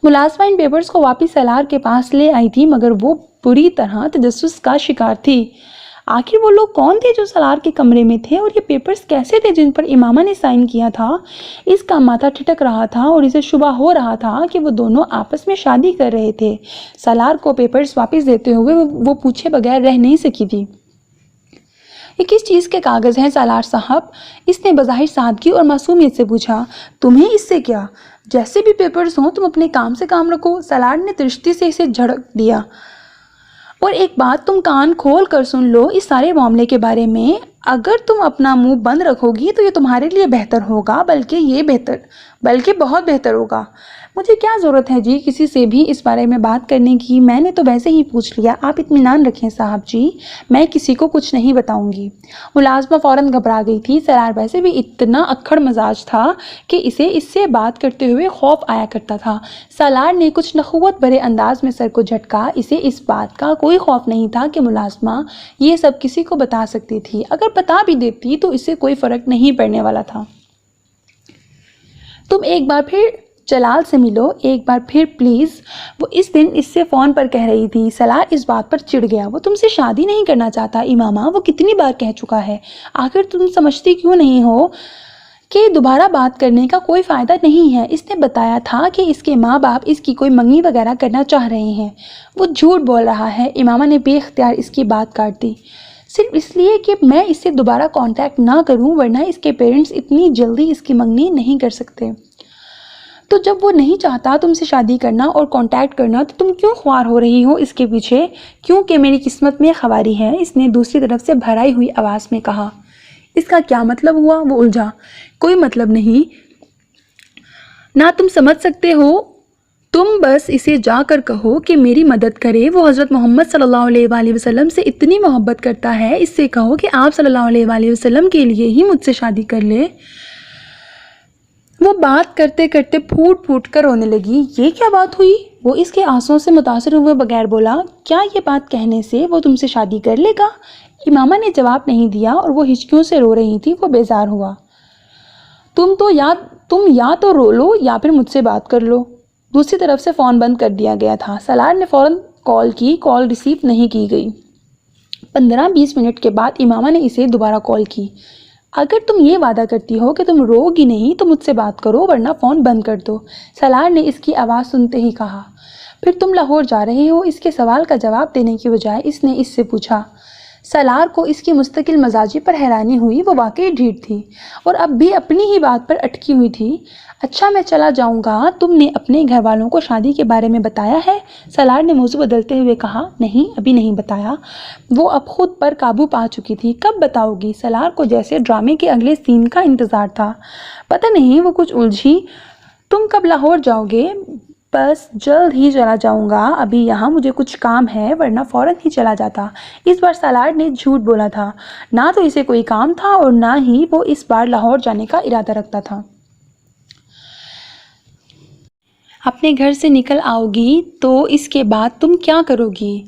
ملازمہ ان پیپرز کو واپس سالار کے پاس لے آئی تھی، مگر وہ بری طرح تجسس کا شکار تھی۔ آخر وہ لوگ کون تھے جو سالار کے کمرے میں تھے، اور یہ پیپرز کیسے تھے جن پر امامہ نے سائن کیا تھا؟ اس کا ماتھا ٹھٹک رہا تھا اور اسے شبہ ہو رہا تھا کہ وہ دونوں آپس میں شادی کر رہے تھے۔ سالار کو پیپرز واپس دیتے ہوئے وہ پوچھے بغیر رہ نہیں سکی تھی۔ یہ کس چیز کے کاغذ ہیں سالار صاحب؟ اس نے بظاہر سادگی اور معصومیت سے پوچھا۔ تمہیں اس سے کیا؟ جیسے بھی پیپرز ہوں، تم اپنے کام سے کام رکھو۔ سالار نے ترشتی سے اسے جھڑک دیا۔ اور ایک بات تم کان کھول کر سن لو اس سارے معاملے کے بارے میں، اگر تم اپنا منہ بند رکھو گی تو یہ تمہارے لیے بہتر ہوگا، بلکہ بہت بہتر ہوگا۔ مجھے کیا ضرورت ہے جی کسی سے بھی اس بارے میں بات کرنے کی؟ میں نے تو ویسے ہی پوچھ لیا۔ آپ اطمینان رکھیں صاحب جی، میں کسی کو کچھ نہیں بتاؤں گی۔ ملازمہ فوراً گھبرا گئی تھی۔ سالار ویسے بھی اتنا اکھڑ مزاج تھا کہ اسے اس سے بات کرتے ہوئے خوف آیا کرتا تھا۔ سالار نے کچھ نخوت بھرے انداز میں سر کو جھٹکا۔ اسے اس بات کا کوئی خوف نہیں تھا کہ ملازمہ یہ سب کسی کو بتا سکتی تھی۔ اگر بتا بھی دیتی تو اس سے کوئی فرق نہیں پڑنے والا تھا۔ تم ایک بار پھر جلال سے ملو، ایک بار پھر پلیز، وہ اس دن اس سے فون پر کہہ رہی تھی۔ سالار اس بات پر چڑ گیا۔ وہ تم سے شادی نہیں کرنا چاہتا امامہ، وہ کتنی بار کہہ چکا ہے۔ آخر تم سمجھتی کیوں نہیں ہو کہ دوبارہ بات کرنے کا کوئی فائدہ نہیں ہے؟ اس نے بتایا تھا کہ اس کے ماں باپ اس کی کوئی منگنی وغیرہ کرنا چاہ رہے ہیں۔ وہ جھوٹ بول رہا ہے۔ امامہ نے بے اختیار اس کی بات کاٹ دی۔ صرف اس لیے کہ میں اس سے دوبارہ کانٹیکٹ نہ کروں، ورنہ اس کے پیرنٹس اتنی جلدی اس کی منگنی نہیں کر سکتے۔ تو جب وہ نہیں چاہتا تم سے شادی کرنا اور کانٹیکٹ کرنا، تو تم کیوں خوار ہو رہی ہو اس کے پیچھے؟ کیونکہ میری قسمت میں خواری ہے، اس نے دوسری طرف سے بھرائی ہوئی آواز میں کہا۔ اس کا کیا مطلب ہوا؟ وہ الجھا۔ کوئی مطلب نہیں، نہ تم سمجھ سکتے ہو، تم بس اسے جا کر کہو کہ میری مدد کرے۔ وہ حضرت محمد صلی اللہ علیہ وآلہ وسلم سے اتنی محبت کرتا ہے، اس سے کہو کہ آپ صلی اللہ علیہ وآلہ وسلم کے لیے ہی مجھ سے شادی کر لے۔ وہ بات کرتے کرتے پھوٹ پھوٹ کر رونے لگی۔ یہ کیا بات ہوئی؟ وہ اس کے آنسوؤں سے متاثر ہوئے بغیر بولا۔ کیا یہ بات کہنے سے وہ تم سے شادی کر لے گا؟ امامہ نے جواب نہیں دیا اور وہ ہچکیوں سے رو رہی تھی۔ وہ بیزار ہوا۔ تم یا تو رو لو یا پھر مجھ سے بات کر لو۔ دوسری طرف سے فون بند کر دیا گیا تھا۔ سالار نے فوراً کال کی، کال ریسیو نہیں کی گئی۔ 15-20 منٹ کے بعد امامہ نے اسے دوبارہ کال کی۔ اگر تم یہ وعدہ کرتی ہو کہ تم رو گی نہیں تو مجھ سے بات کرو، ورنہ فون بند کر دو، سالار نے اس کی آواز سنتے ہی کہا۔ پھر تم لاہور جا رہے ہو؟ اس کے سوال کا جواب دینے کی بجائے اس نے اس سے پوچھا۔ سالار کو اس کی مستقل مزاجی پر حیرانی ہوئی۔ وہ واقعی ڈھیٹ تھی اور اب بھی اپنی ہی بات پر اٹکی ہوئی تھی۔ اچھا میں چلا جاؤں گا، تم نے اپنے گھر والوں کو شادی کے بارے میں بتایا ہے؟ سالار نے موضوع بدلتے ہوئے کہا۔ نہیں، ابھی نہیں بتایا۔ وہ اب خود پر قابو پا چکی تھی۔ کب بتاؤ گی؟ سالار کو جیسے ڈرامے کے اگلے سین کا انتظار تھا۔ پتہ نہیں، وہ کچھ الجھی۔ تم کب لاہور جاؤ گے؟ بس جلد ہی چلا جاؤں گا، ابھی یہاں مجھے کچھ کام ہے، ورنہ فوراً ہی چلا جاتا۔ اس بار سالار نے جھوٹ بولا تھا۔ نہ تو اسے کوئی کام تھا اور نہ ہی وہ اس بار لاہور جانے کا ارادہ رکھتا تھا۔ اپنے گھر سے نکل آؤ گی تو اس کے بعد تم کیا کرو گی؟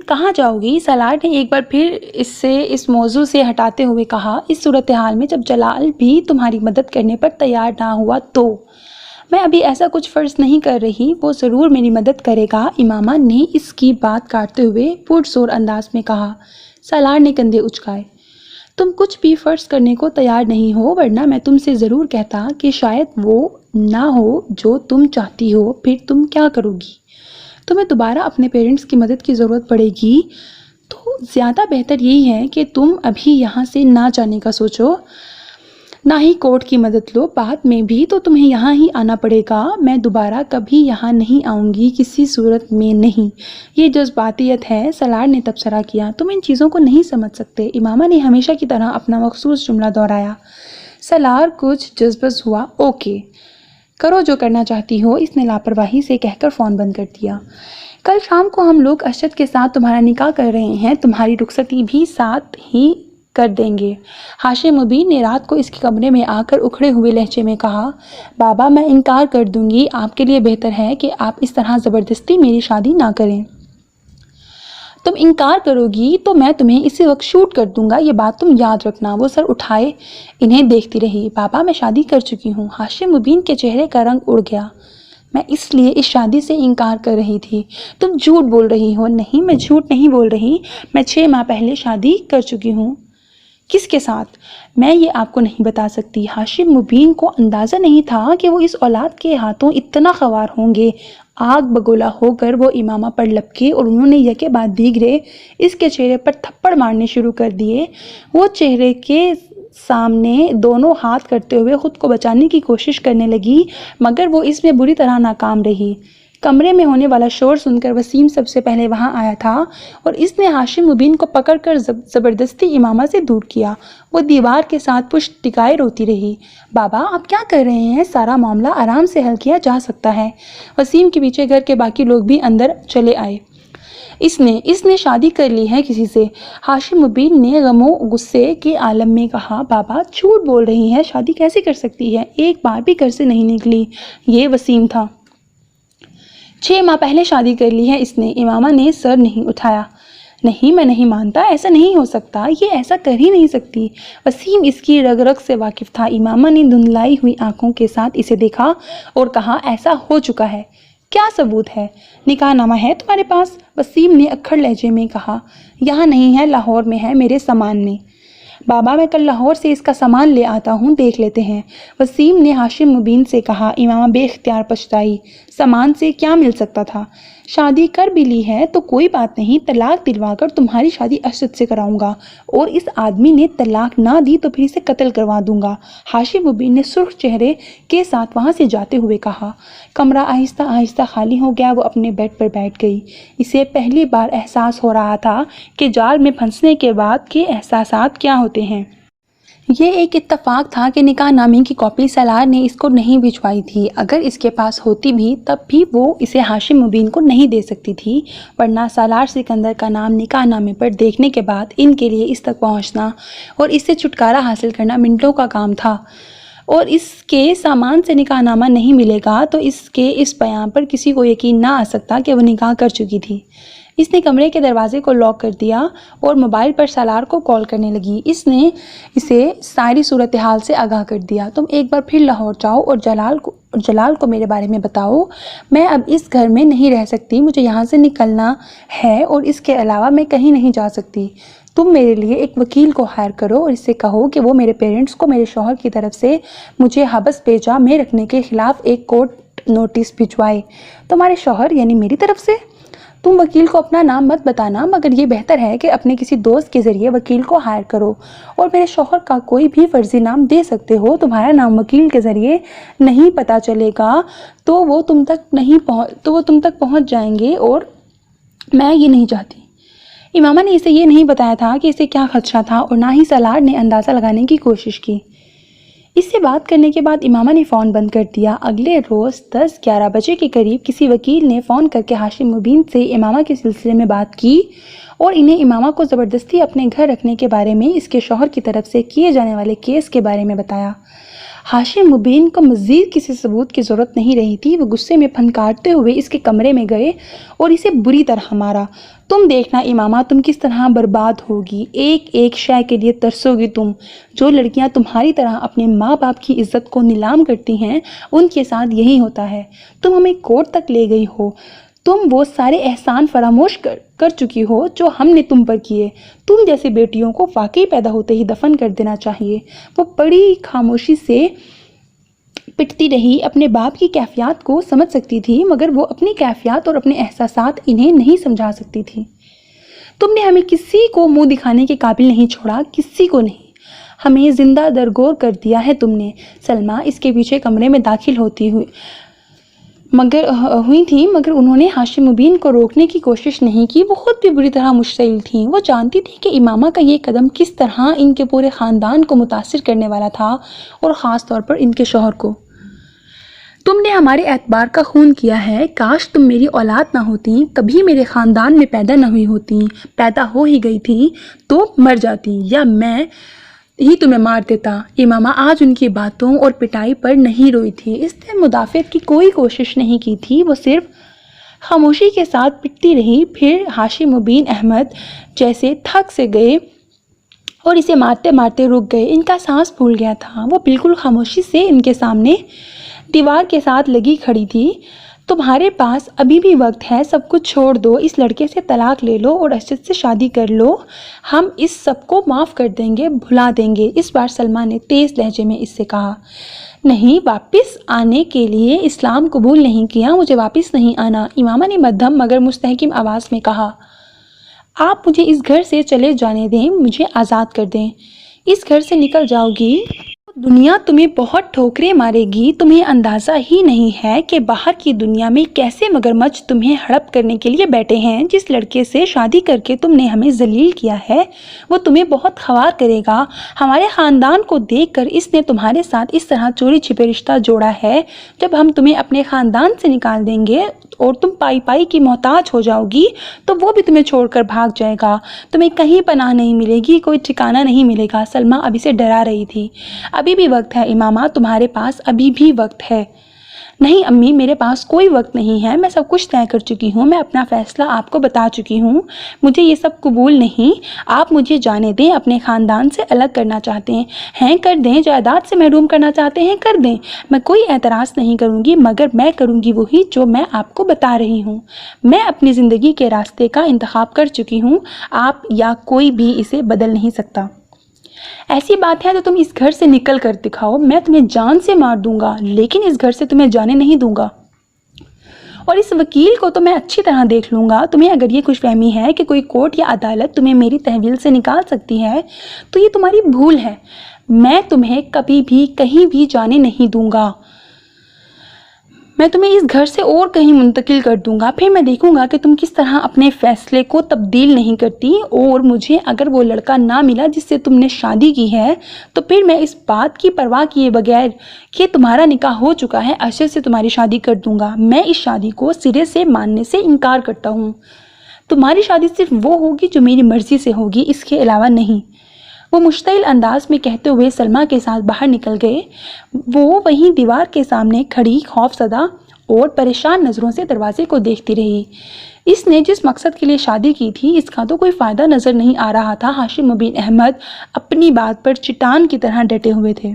کہاں جاؤ گی؟ سالار نے ایک بار پھر اس موضوع سے ہٹاتے ہوئے کہا۔ اس صورتحال میں جب جلال بھی تمہاری مدد کرنے پر تیار نہ ہوا تو؟ میں ابھی ایسا کچھ فرض نہیں کر رہی، وہ ضرور میری مدد کرے گا، امامہ نے اس کی بات کاٹتے ہوئے پرزور انداز میں کہا۔ سالار نے کندھے اچکائے۔ تم کچھ بھی فرض کرنے کو تیار نہیں ہو، ورنہ میں تم سے ضرور کہتا کہ شاید وہ نہ ہو جو تم چاہتی ہو، پھر تم کیا کرو گی؟ تمہیں دوبارہ اپنے پیرنٹس کی مدد کی ضرورت پڑے گی تو زیادہ بہتر یہی ہے کہ تم ابھی یہاں سے نہ جانے کا سوچو، نہ ہی کورٹ کی مدد لو۔ بعد میں بھی تو تمہیں یہاں ہی آنا پڑے گا۔ میں دوبارہ کبھی یہاں نہیں آؤں گی، کسی صورت میں نہیں۔ یہ جذباتیت ہے، سالار نے تبصرہ کیا۔ تم ان چیزوں کو نہیں سمجھ سکتے، امامہ نے ہمیشہ کی طرح اپنا مخصوص جملہ دہرایا۔ سالار کچھ جذبس ہوا۔ اوکے، کرو جو کرنا چاہتی ہو، اس نے لاپرواہی سے کہہ کر فون بند کر دیا۔ کل شام کو ہم لوگ ارشد کے ساتھ تمہارا نکاح کر رہے ہیں، تمہاری رخصتی بھی ساتھ ہی کر دیں گے۔ ہاشم مبین نے رات کو اس کے کمرے میں آ کر اکھڑے ہوئے لہجے میں کہا، بابا میں انکار کر دوں گی، آپ کے لیے بہتر ہے کہ آپ اس طرح زبردستی میری شادی نہ کریں۔ تم انکار کرو گی تو میں تمہیں اسی وقت شوٹ کر دوں گا، یہ بات تم یاد رکھنا۔ وہ سر اٹھائے انہیں دیکھتی رہی۔ بابا میں شادی کر چکی ہوں۔ ہاشم مبین کے چہرے کا رنگ اڑ گیا۔ میں اس لیے اس شادی سے انکار کر رہی تھی۔ تم جھوٹ بول رہی ہو۔ نہیں، میں جھوٹ نہیں بول رہی، میں 6 ماہ پہلے شادی کر چکی ہوں۔ کس کے ساتھ؟ میں یہ آپ کو نہیں بتا سکتی۔ ہاشم مبین کو اندازہ نہیں تھا کہ وہ اس اولاد کے ہاتھوں اتنا خوار ہوں گے۔ آگ بگولا ہو کر وہ امامہ پر لپکے اور انہوں نے یکے بعد دیگرے اس کے چہرے پر تھپڑ مارنے شروع کر دیے۔ وہ چہرے کے سامنے دونوں ہاتھ کرتے ہوئے خود کو بچانے کی کوشش کرنے لگی، مگر وہ اس میں بری طرح ناکام رہی۔ کمرے میں ہونے والا شور سن کر وسیم سب سے پہلے وہاں آیا تھا اور اس نے ہاشم مبین کو پکڑ کر زبردستی امامہ سے دور کیا۔ وہ دیوار کے ساتھ پشت ٹکائے روتی رہی۔ بابا آپ کیا کر رہے ہیں؟ سارا معاملہ آرام سے حل کیا جا سکتا ہے۔ وسیم کے پیچھے گھر کے باقی لوگ بھی اندر چلے آئے۔ اس نے شادی کر لی ہے کسی سے، ہاشم مبین نے غم و غصے کے عالم میں کہا۔ بابا جھوٹ بول رہی ہے، شادی کیسے کر سکتی ہے؟ ایک بار بھی گھر سے نہیں نکلی۔ یہ وسیم تھا۔ 6 ماہ پہلے شادی کر لی ہے اس نے۔ امامہ نے سر نہیں اٹھایا۔ نہیں، میں نہیں مانتا، ایسا نہیں ہو سکتا، یہ ایسا کر ہی نہیں سکتی۔ وسیم اس کی رگ رگ سے واقف تھا۔ امامہ نے دھندلائی ہوئی آنکھوں کے ساتھ اسے دیکھا اور کہا، ایسا ہو چکا ہے۔ کیا ثبوت ہے؟ نکاح نامہ ہے تمہارے پاس؟ وسیم نے اکھڑ لہجے میں کہا۔ یہاں نہیں ہے، لاہور میں ہے، میرے سامان میں۔ بابا میں کل لاہور سے اس کا سامان لے آتا ہوں، دیکھ لیتے ہیں، وسیم نے ہاشم مبین سے کہا۔ امامہ بے اختیار پچھتائی۔ سامان سے کیا مل سکتا تھا؟ شادی کر بھی لی ہے تو کوئی بات نہیں، طلاق دلوا کر تمہاری شادی ارشد سے کراؤں گا، اور اس آدمی نے طلاق نہ دی تو پھر اسے قتل کروا دوں گا، ہاشم مبین نے سرخ چہرے کے ساتھ وہاں سے جاتے ہوئے کہا۔ کمرہ آہستہ آہستہ خالی ہو گیا۔ وہ اپنے بیڈ پر بیٹھ گئی۔ اسے پہلی بار احساس ہو رہا تھا کہ جال میں پھنسنے کے بعد کے احساسات کیا ہوتے ہیں۔ یہ ایک اتفاق تھا کہ نکاح نامے کی کاپی سالار نے اس کو نہیں بھجوائی تھی۔ اگر اس کے پاس ہوتی بھی تب بھی وہ اسے ہاشم مبین کو نہیں دے سکتی تھی، ورنہ سالار سکندر کا نام نکاح نامے پر دیکھنے کے بعد ان کے لیے اس تک پہنچنا اور اس سے چھٹکارا حاصل کرنا منٹوں کا کام تھا۔ اور اس کے سامان سے نکاح نامہ نہیں ملے گا تو اس کے اس بیان پر کسی کو یقین نہ آ سکتا کہ وہ نکاح کر چکی تھی۔ اس نے کمرے کے دروازے کو لاک کر دیا اور موبائل پر سالار کو کال کرنے لگی۔ اس نے اسے ساری صورتحال سے آگاہ کر دیا۔ تم ایک بار پھر لاہور جاؤ اور جلال کو میرے بارے میں بتاؤ۔ میں اب اس گھر میں نہیں رہ سکتی، مجھے یہاں سے نکلنا ہے اور اس کے علاوہ میں کہیں نہیں جا سکتی۔ تم میرے لیے ایک وکیل کو ہائر کرو اور اس سے کہو کہ وہ میرے پیرنٹس کو میرے شوہر کی طرف سے مجھے حبس بیجا میں رکھنے کے خلاف ایک کورٹ نوٹس بھجوائے۔ تمہارے شوہر یعنی میری طرف سے؟ تم وکیل کو اپنا نام مت بتانا، مگر یہ بہتر ہے کہ اپنے کسی دوست کے ذریعے وکیل کو ہائر کرو اور میرے شوہر کا کوئی بھی فرضی نام دے سکتے ہو۔ تمہارا نام وکیل کے ذریعے نہیں پتہ چلے گا تو وہ تم تک پہنچ جائیں گے اور میں یہ نہیں چاہتی۔ امامہ نے اسے یہ نہیں بتایا تھا کہ اسے کیا خدشہ تھا اور نہ ہی سالار نے اندازہ لگانے کی کوشش کی۔ اس سے بات کرنے کے بعد امامہ نے فون بند کر دیا۔ اگلے روز 10-11 بجے کے قریب کسی وکیل نے فون کر کے ہاشم مبین سے امامہ کے سلسلے میں بات کی اور انہیں امامہ کو زبردستی اپنے گھر رکھنے کے بارے میں اس کے شوہر کی طرف سے کیے جانے والے کیس کے بارے میں بتایا۔ ہاشم مبین کو مزید کسی ثبوت کی ضرورت نہیں رہی تھی۔ وہ غصے میں پھنکارتے ہوئے اس کے کمرے میں گئے اور اسے بری طرح مارا۔ تم دیکھنا امامہ، تم کس طرح برباد ہوگی، ایک ایک شے کے لیے ترسو گی تم۔ جو لڑکیاں تمہاری طرح اپنے ماں باپ کی عزت کو نیلام کرتی ہیں ان کے ساتھ یہی ہوتا ہے۔ تم ہمیں کورٹ تک لے گئی ہو، تم وہ سارے احسان فراموش کر چکی ہو جو ہم نے تم پر کیے۔ تم جیسے بیٹیوں کو واقعی پیدا ہوتے ہی دفن کر دینا چاہیے۔ وہ بڑی خاموشی سے پٹتی رہی۔ اپنے باپ کی کیفیات کو سمجھ سکتی تھی مگر وہ اپنی کیفیات اور اپنے احساسات انہیں نہیں سمجھا سکتی تھی۔ تم نے ہمیں کسی کو منہ دکھانے کے قابل نہیں چھوڑا، کسی کو نہیں، ہمیں زندہ درگور کر دیا ہے تم نے۔ سلمیٰ اس کے پیچھے کمرے میں داخل ہوئی تھیں مگر انہوں نے ہاشم مبین کو روکنے کی کوشش نہیں کی۔ وہ خود بھی بری طرح مشتعل تھیں۔ وہ جانتی تھی کہ امامہ کا یہ قدم کس طرح ان کے پورے خاندان کو متاثر کرنے والا تھا اور خاص طور پر ان کے شوہر کو۔ تم نے ہمارے اعتبار کا خون کیا ہے، کاش تم میری اولاد نہ ہوتی، کبھی میرے خاندان میں پیدا نہ ہوئی ہوتی، پیدا ہو ہی گئی تھی تو مر جاتی یا میں ہی تمہیں مار دیتا۔ امامہ آج ان کی باتوں اور پٹائی پر نہیں روئی تھی، اس نے مدافعت کی کوئی کوشش نہیں کی تھی، وہ صرف خاموشی کے ساتھ پٹتی رہی۔ پھر ہاشم بن احمد جیسے تھک سے گئے اور اسے مارتے مارتے رک گئے، ان کا سانس پھول گیا تھا، وہ بالکل خاموشی سے ان کے سامنے دیوار کے ساتھ لگی کھڑی تھی۔ تمہارے پاس ابھی بھی وقت ہے، سب کچھ چھوڑ دو، اس لڑکے سے طلاق لے لو اور ارشد سے شادی کر لو، ہم اس سب کو معاف کر دیں گے، بھلا دیں گے۔ اس بار سلمہ نے تیز لہجے میں اس سے کہا، نہیں، واپس آنے کے لیے اسلام قبول نہیں کیا، مجھے واپس نہیں آنا۔ امامہ نے مدھم مگر مستحکم آواز میں کہا، آپ مجھے اس گھر سے چلے جانے دیں، مجھے آزاد کر دیں۔ اس گھر سے نکل جاؤ گی دنیا تمہیں بہت ٹھوکریں مارے گی، تمہیں اندازہ ہی نہیں ہے کہ باہر کی دنیا میں کیسے مگرمچھ تمہیں ہڑپ کرنے کے لیے بیٹھے ہیں۔ جس لڑکے سے شادی کر کے تم نے ہمیں ذلیل کیا ہے وہ تمہیں بہت خوار کرے گا۔ ہمارے خاندان کو دیکھ کر اس نے تمہارے ساتھ اس طرح چوری چھپے رشتہ جوڑا ہے، جب ہم تمہیں اپنے خاندان سے نکال دیں گے اور تم پائی پائی کی محتاج ہو جاؤ گی تو وہ بھی تمہیں چھوڑ کر بھاگ جائے گا، تمہیں کہیں پناہ نہیں ملے گی، کوئی ٹھکانہ نہیں ملے گا۔ سلمہ ابھی سے ڈرا رہی تھی۔ ابھی بھی وقت ہے امامہ، تمہارے پاس ابھی بھی وقت ہے۔ نہیں امی، میرے پاس کوئی وقت نہیں ہے، میں سب کچھ طے کر چکی ہوں، میں اپنا فیصلہ آپ کو بتا چکی ہوں، مجھے یہ سب قبول نہیں، آپ مجھے جانے دیں۔ اپنے خاندان سے الگ کرنا چاہتے ہیں کر دیں، جائیداد سے محروم کرنا چاہتے ہیں کر دیں، میں کوئی اعتراض نہیں کروں گی، مگر میں کروں گی وہی جو میں آپ کو بتا رہی ہوں۔ میں اپنی زندگی کے راستے کا انتخاب کر چکی ہوں، آپ یا کوئی بھی اسے بدل نہیں سکتا۔ ایسی بات ہے تو تم اس گھر سے نکل کر دکھاؤ، میں تمہیں جان سے مار دوں گا، لیکن اس گھر سے تمہیں جانے نہیں دوں گا۔ اور اس وکیل کو تو میں اچھی طرح دیکھ لوں گا۔ تمہیں اگر یہ خوش فہمی ہے کہ کوئی کورٹ یا عدالت تمہیں میری تحویل سے نکال سکتی ہے تو یہ تمہاری بھول ہے، میں تمہیں کبھی بھی کہیں بھی جانے نہیں دوں گا، میں تمہیں اس گھر سے اور کہیں منتقل کر دوں گا، پھر میں دیکھوں گا کہ تم کس طرح اپنے فیصلے کو تبدیل نہیں کرتی، اور مجھے اگر وہ لڑکا نہ ملا جس سے تم نے شادی کی ہے تو پھر میں اس بات کی پرواہ کیے بغیر کہ تمہارا نکاح ہو چکا ہے ارشد سے تمہاری شادی کر دوں گا۔ میں اس شادی کو سرے سے ماننے سے انکار کرتا ہوں، تمہاری شادی صرف وہ ہوگی جو میری مرضی سے ہوگی، اس کے علاوہ نہیں۔ وہ مشتعل انداز میں کہتے ہوئے سلمہ کے ساتھ باہر نکل گئے۔ وہ وہیں دیوار کے سامنے کھڑی خوف زدہ اور پریشان نظروں سے دروازے کو دیکھتی رہی۔ اس نے جس مقصد کے لیے شادی کی تھی اس کا تو کوئی فائدہ نظر نہیں آ رہا تھا۔ ہاشم بن احمد اپنی بات پر چٹان کی طرح ڈٹے ہوئے تھے۔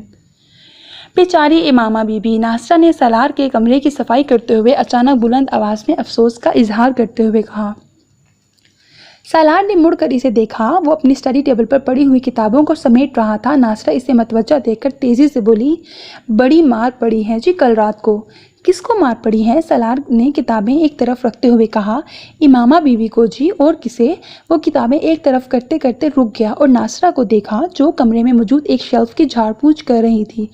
بیچاری امامہ بی بی، ناصرہ نے سالار کے کمرے کی صفائی کرتے ہوئے اچانک بلند آواز میں افسوس کا اظہار کرتے ہوئے کہا۔ سالار نے مڑ کر اسے دیکھا، وہ اپنی اسٹڈی ٹیبل پر پڑی ہوئی کتابوں کو سمیٹ رہا تھا۔ ناصرہ اسے متوجہ دیکھ کر تیزی سے بولی، بڑی مار پڑی ہے جی کل رات کو۔ کس کو مار پڑی ہے؟ سالار نے کتابیں ایک طرف رکھتے ہوئے کہا۔ امامہ بیوی کو جی، اور کسے؟ وہ کتابیں ایک طرف کرتے کرتے رک گیا اور ناصرہ کو دیکھا جو کمرے میں موجود ایک شیلف کی جھاڑ پونچھ کر رہی تھی۔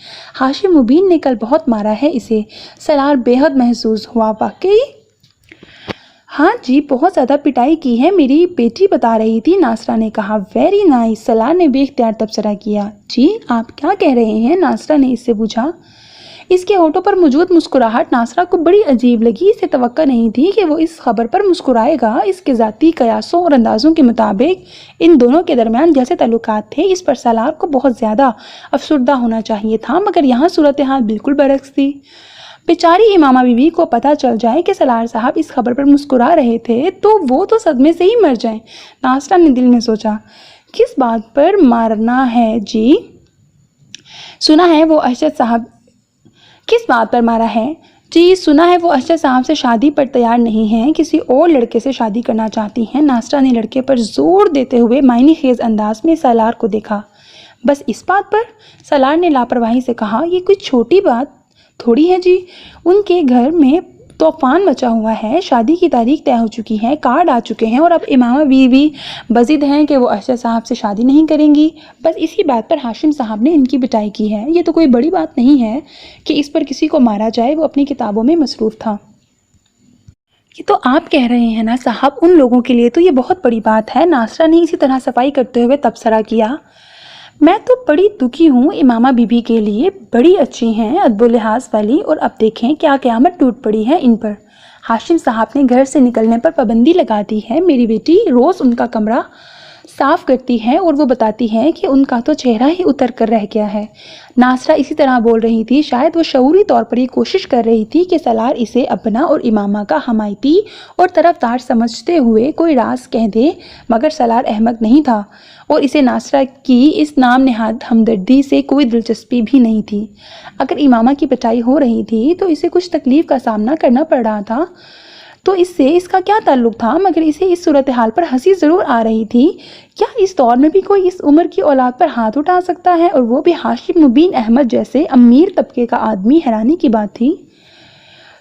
ہاشم مبین نے کل بہت مارا ہے اسے، سالار بے حد محظوظ ہوا۔ واقعی؟ ہاں جی، بہت زیادہ پٹائی کی ہے، میری بیٹی بتا رہی تھی، ناصرہ نے کہا۔ ویری نائس، سالار نے بے اختیار تبصرہ کیا۔ جی آپ کیا کہہ رہے ہیں؟ ناصرہ نے اس سے پوچھا۔ اس کے ہونٹوں پر موجود مسکراہٹ ناصرہ کو بڑی عجیب لگی، اسے توقع نہیں تھی کہ وہ اس خبر پر مسکرائے گا۔ اس کے ذاتی قیاسوں اور اندازوں کے مطابق ان دونوں کے درمیان جیسے تعلقات تھے، اس پر سالار کو بہت زیادہ افسردہ ہونا چاہیے تھا، مگر یہاں صورتحال بالکل برعکس تھی۔ بیچاری امامہ بیوی کو پتہ چل جائے کہ سالار صاحب اس خبر پر مسکرا رہے تھے تو وہ تو صدمے سے ہی مر جائیں۔ ناصرہ نے دل میں سوچا، کس بات پر مارنا ہے جی؟ سنا ہے وہ ارشد صاحب کس بات پر مارا ہے جی؟ سنا ہے وہ ارشد صاحب سے شادی پر تیار نہیں ہیں، کسی اور لڑکے سے شادی کرنا چاہتی ہیں۔ ناصرہ نے لڑکے پر زور دیتے ہوئے معنی خیز انداز میں سالار کو دیکھا۔ بس اس بات پر؟ سالار نے لاپرواہی سے کہا، یہ کوئی چھوٹی بات تھوڑی ہے جی، ان کے گھر میں طوفان مچا ہوا ہے، شادی کی تاریخ طے ہو چکی ہے، کارڈ آ چکے ہیں، اور اب امامہ بیوی بضد ہیں کہ وہ ارشد صاحب سے شادی نہیں کریں گی۔ بس اسی بات پر ہاشم صاحب نے ان کی پٹائی کی ہے، یہ تو کوئی بڑی بات نہیں ہے کہ اس پر کسی کو مارا جائے، وہ اپنی کتابوں میں مصروف تھا۔ یہ تو آپ کہہ رہے ہیں نا صاحب، ان لوگوں کے لیے تو یہ بہت بڑی بات ہے۔ ناصرہ نے اسی طرح صفائی کرتے ہوئے تبصرہ کیا۔ میں تو بڑی دکھی ہوں، امامہ بی بی کے لیے بڑی اچھی ہیں، ادب و لحاظ والی، اور اب دیکھیں کیا قیامت ٹوٹ پڑی ہے ان پر۔ ہاشم صاحب نے گھر سے نکلنے پر پابندی لگا دی ہے۔ میری بیٹی روز ان کا کمرہ صاف کرتی ہے اور وہ بتاتی ہے کہ ان کا تو چہرہ ہی اتر کر رہ گیا ہے۔ ناصرہ اسی طرح بول رہی تھی۔ شاید وہ شعوری طور پر یہ کوشش کر رہی تھی کہ سالار اسے ابنا اور امامہ کا حمایتی اور طرفدار سمجھتے ہوئے کوئی راز کہہ دے، مگر سالار احمق نہیں تھا اور اسے ناصرہ کی اس نام نہاد ہمدردی سے کوئی دلچسپی بھی نہیں تھی۔ اگر امامہ کی پٹائی ہو رہی تھی تو اسے کچھ تکلیف کا سامنا کرنا پڑ رہا تھا تو اس سے اس کا کیا تعلق تھا، مگر اسے اس صورتحال پر ہنسی ضرور آ رہی تھی۔ کیا اس دور میں بھی کوئی اس عمر کی اولاد پر ہاتھ اٹھا سکتا ہے، اور وہ بھی ہاشم مبین احمد جیسے امیر طبقے کا آدمی؟ حیرانی کی بات تھی۔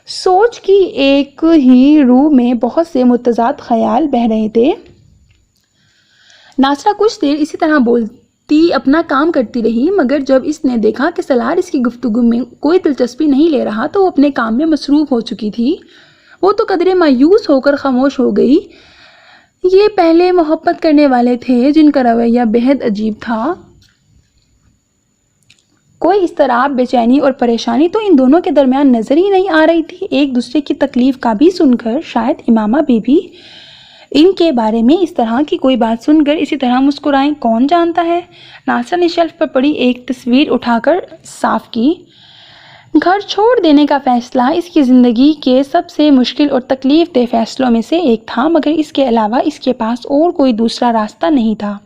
سوچ کی ایک ہی روح میں بہت سے متضاد خیال بہہ رہے تھے۔ ناصرہ کچھ دیر اسی طرح بولتی اپنا کام کرتی رہی، مگر جب اس نے دیکھا کہ سالار اس کی گفتگو میں کوئی دلچسپی نہیں لے رہا تو وہ اپنے کام میں مصروف ہو چکی تھی۔ وہ تو قدرے مایوس ہو کر خاموش ہو گئی۔ یہ پہلے محبت کرنے والے تھے جن کا رویہ بےحد عجیب تھا۔ کوئی اضطراب، بے چینی اور پریشانی تو ان دونوں کے درمیان نظر ہی نہیں آ رہی تھی۔ ایک دوسرے کی تکلیف کا بھی سن کر شاید امامہ بی بی ان کے بارے میں اس طرح کی کوئی بات سن کر اسی طرح مسکرائیں، کون جانتا ہے۔ ناصرہ نے شیلف پر پڑی ایک تصویر اٹھا کر صاف کی۔ گھر چھوڑ دینے کا فیصلہ اس کی زندگی کے سب سے مشکل اور تکلیف دہ فیصلوں میں سے ایک تھا، مگر اس کے علاوہ اس کے پاس اور کوئی دوسرا راستہ نہیں تھا۔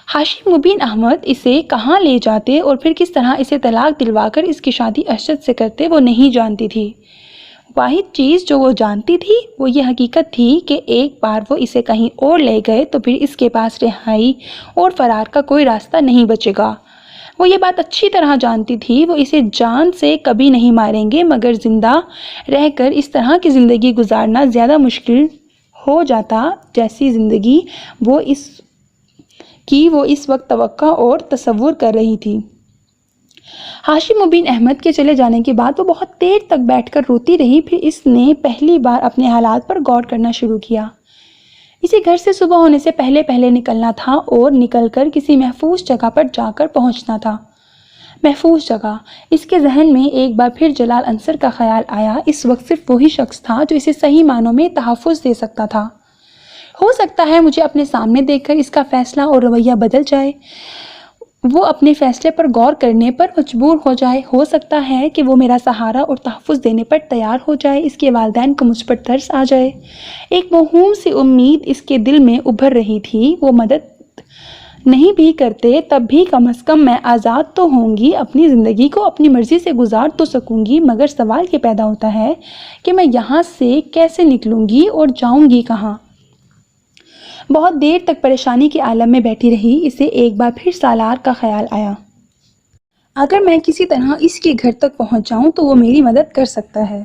ہاشم مبین احمد اسے کہاں لے جاتے اور پھر کس طرح اسے طلاق دلوا کر اس کی شادی ارشد سے کرتے وہ نہیں جانتی تھی۔ واحد چیز جو وہ جانتی تھی وہ یہ حقیقت تھی کہ ایک بار وہ اسے کہیں اور لے گئے تو پھر اس کے پاس رہائی اور فرار کا کوئی راستہ نہیں بچے گا۔ وہ یہ بات اچھی طرح جانتی تھی۔ وہ اسے جان سے کبھی نہیں ماریں گے، مگر زندہ رہ کر اس طرح کی زندگی گزارنا زیادہ مشکل ہو جاتا جیسی زندگی وہ اس وقت توقع اور تصور کر رہی تھی۔ ہاشم مبین احمد کے چلے جانے کے بعد وہ بہت دیر تک بیٹھ کر روتی رہی۔ پھر اس نے پہلی بار اپنے حالات پر غور کرنا شروع کیا۔ اسے گھر سے صبح ہونے سے پہلے نکلنا تھا اور نکل کر کسی محفوظ جگہ پر جا کر پہنچنا تھا۔ محفوظ جگہ، اس کے ذہن میں ایک بار پھر جلال انصر کا خیال آیا۔ اس وقت صرف وہی شخص تھا جو اسے صحیح معنوں میں تحفظ دے سکتا تھا۔ ہو سکتا ہے مجھے اپنے سامنے دیکھ کر اس کا فیصلہ اور رویہ بدل جائے، وہ اپنے فیصلے پر غور کرنے پر مجبور ہو جائے۔ ہو سکتا ہے کہ وہ میرا سہارا اور تحفظ دینے پر تیار ہو جائے، اس کے والدین کو مجھ پر ترس آ جائے۔ ایک موہوم سی امید اس کے دل میں ابھر رہی تھی۔ وہ مدد نہیں بھی کرتے تب بھی کم از کم میں آزاد تو ہوں گی، اپنی زندگی کو اپنی مرضی سے گزار تو سکوں گی۔ مگر سوال یہ پیدا ہوتا ہے کہ میں یہاں سے کیسے نکلوں گی اور جاؤں گی کہاں؟ بہت دیر تک پریشانی کے عالم میں بیٹھی رہی۔ اسے ایک بار پھر سالار کا خیال آیا۔ اگر میں کسی طرح اس کے گھر تک پہنچ جاؤں تو وہ میری مدد کر سکتا ہے۔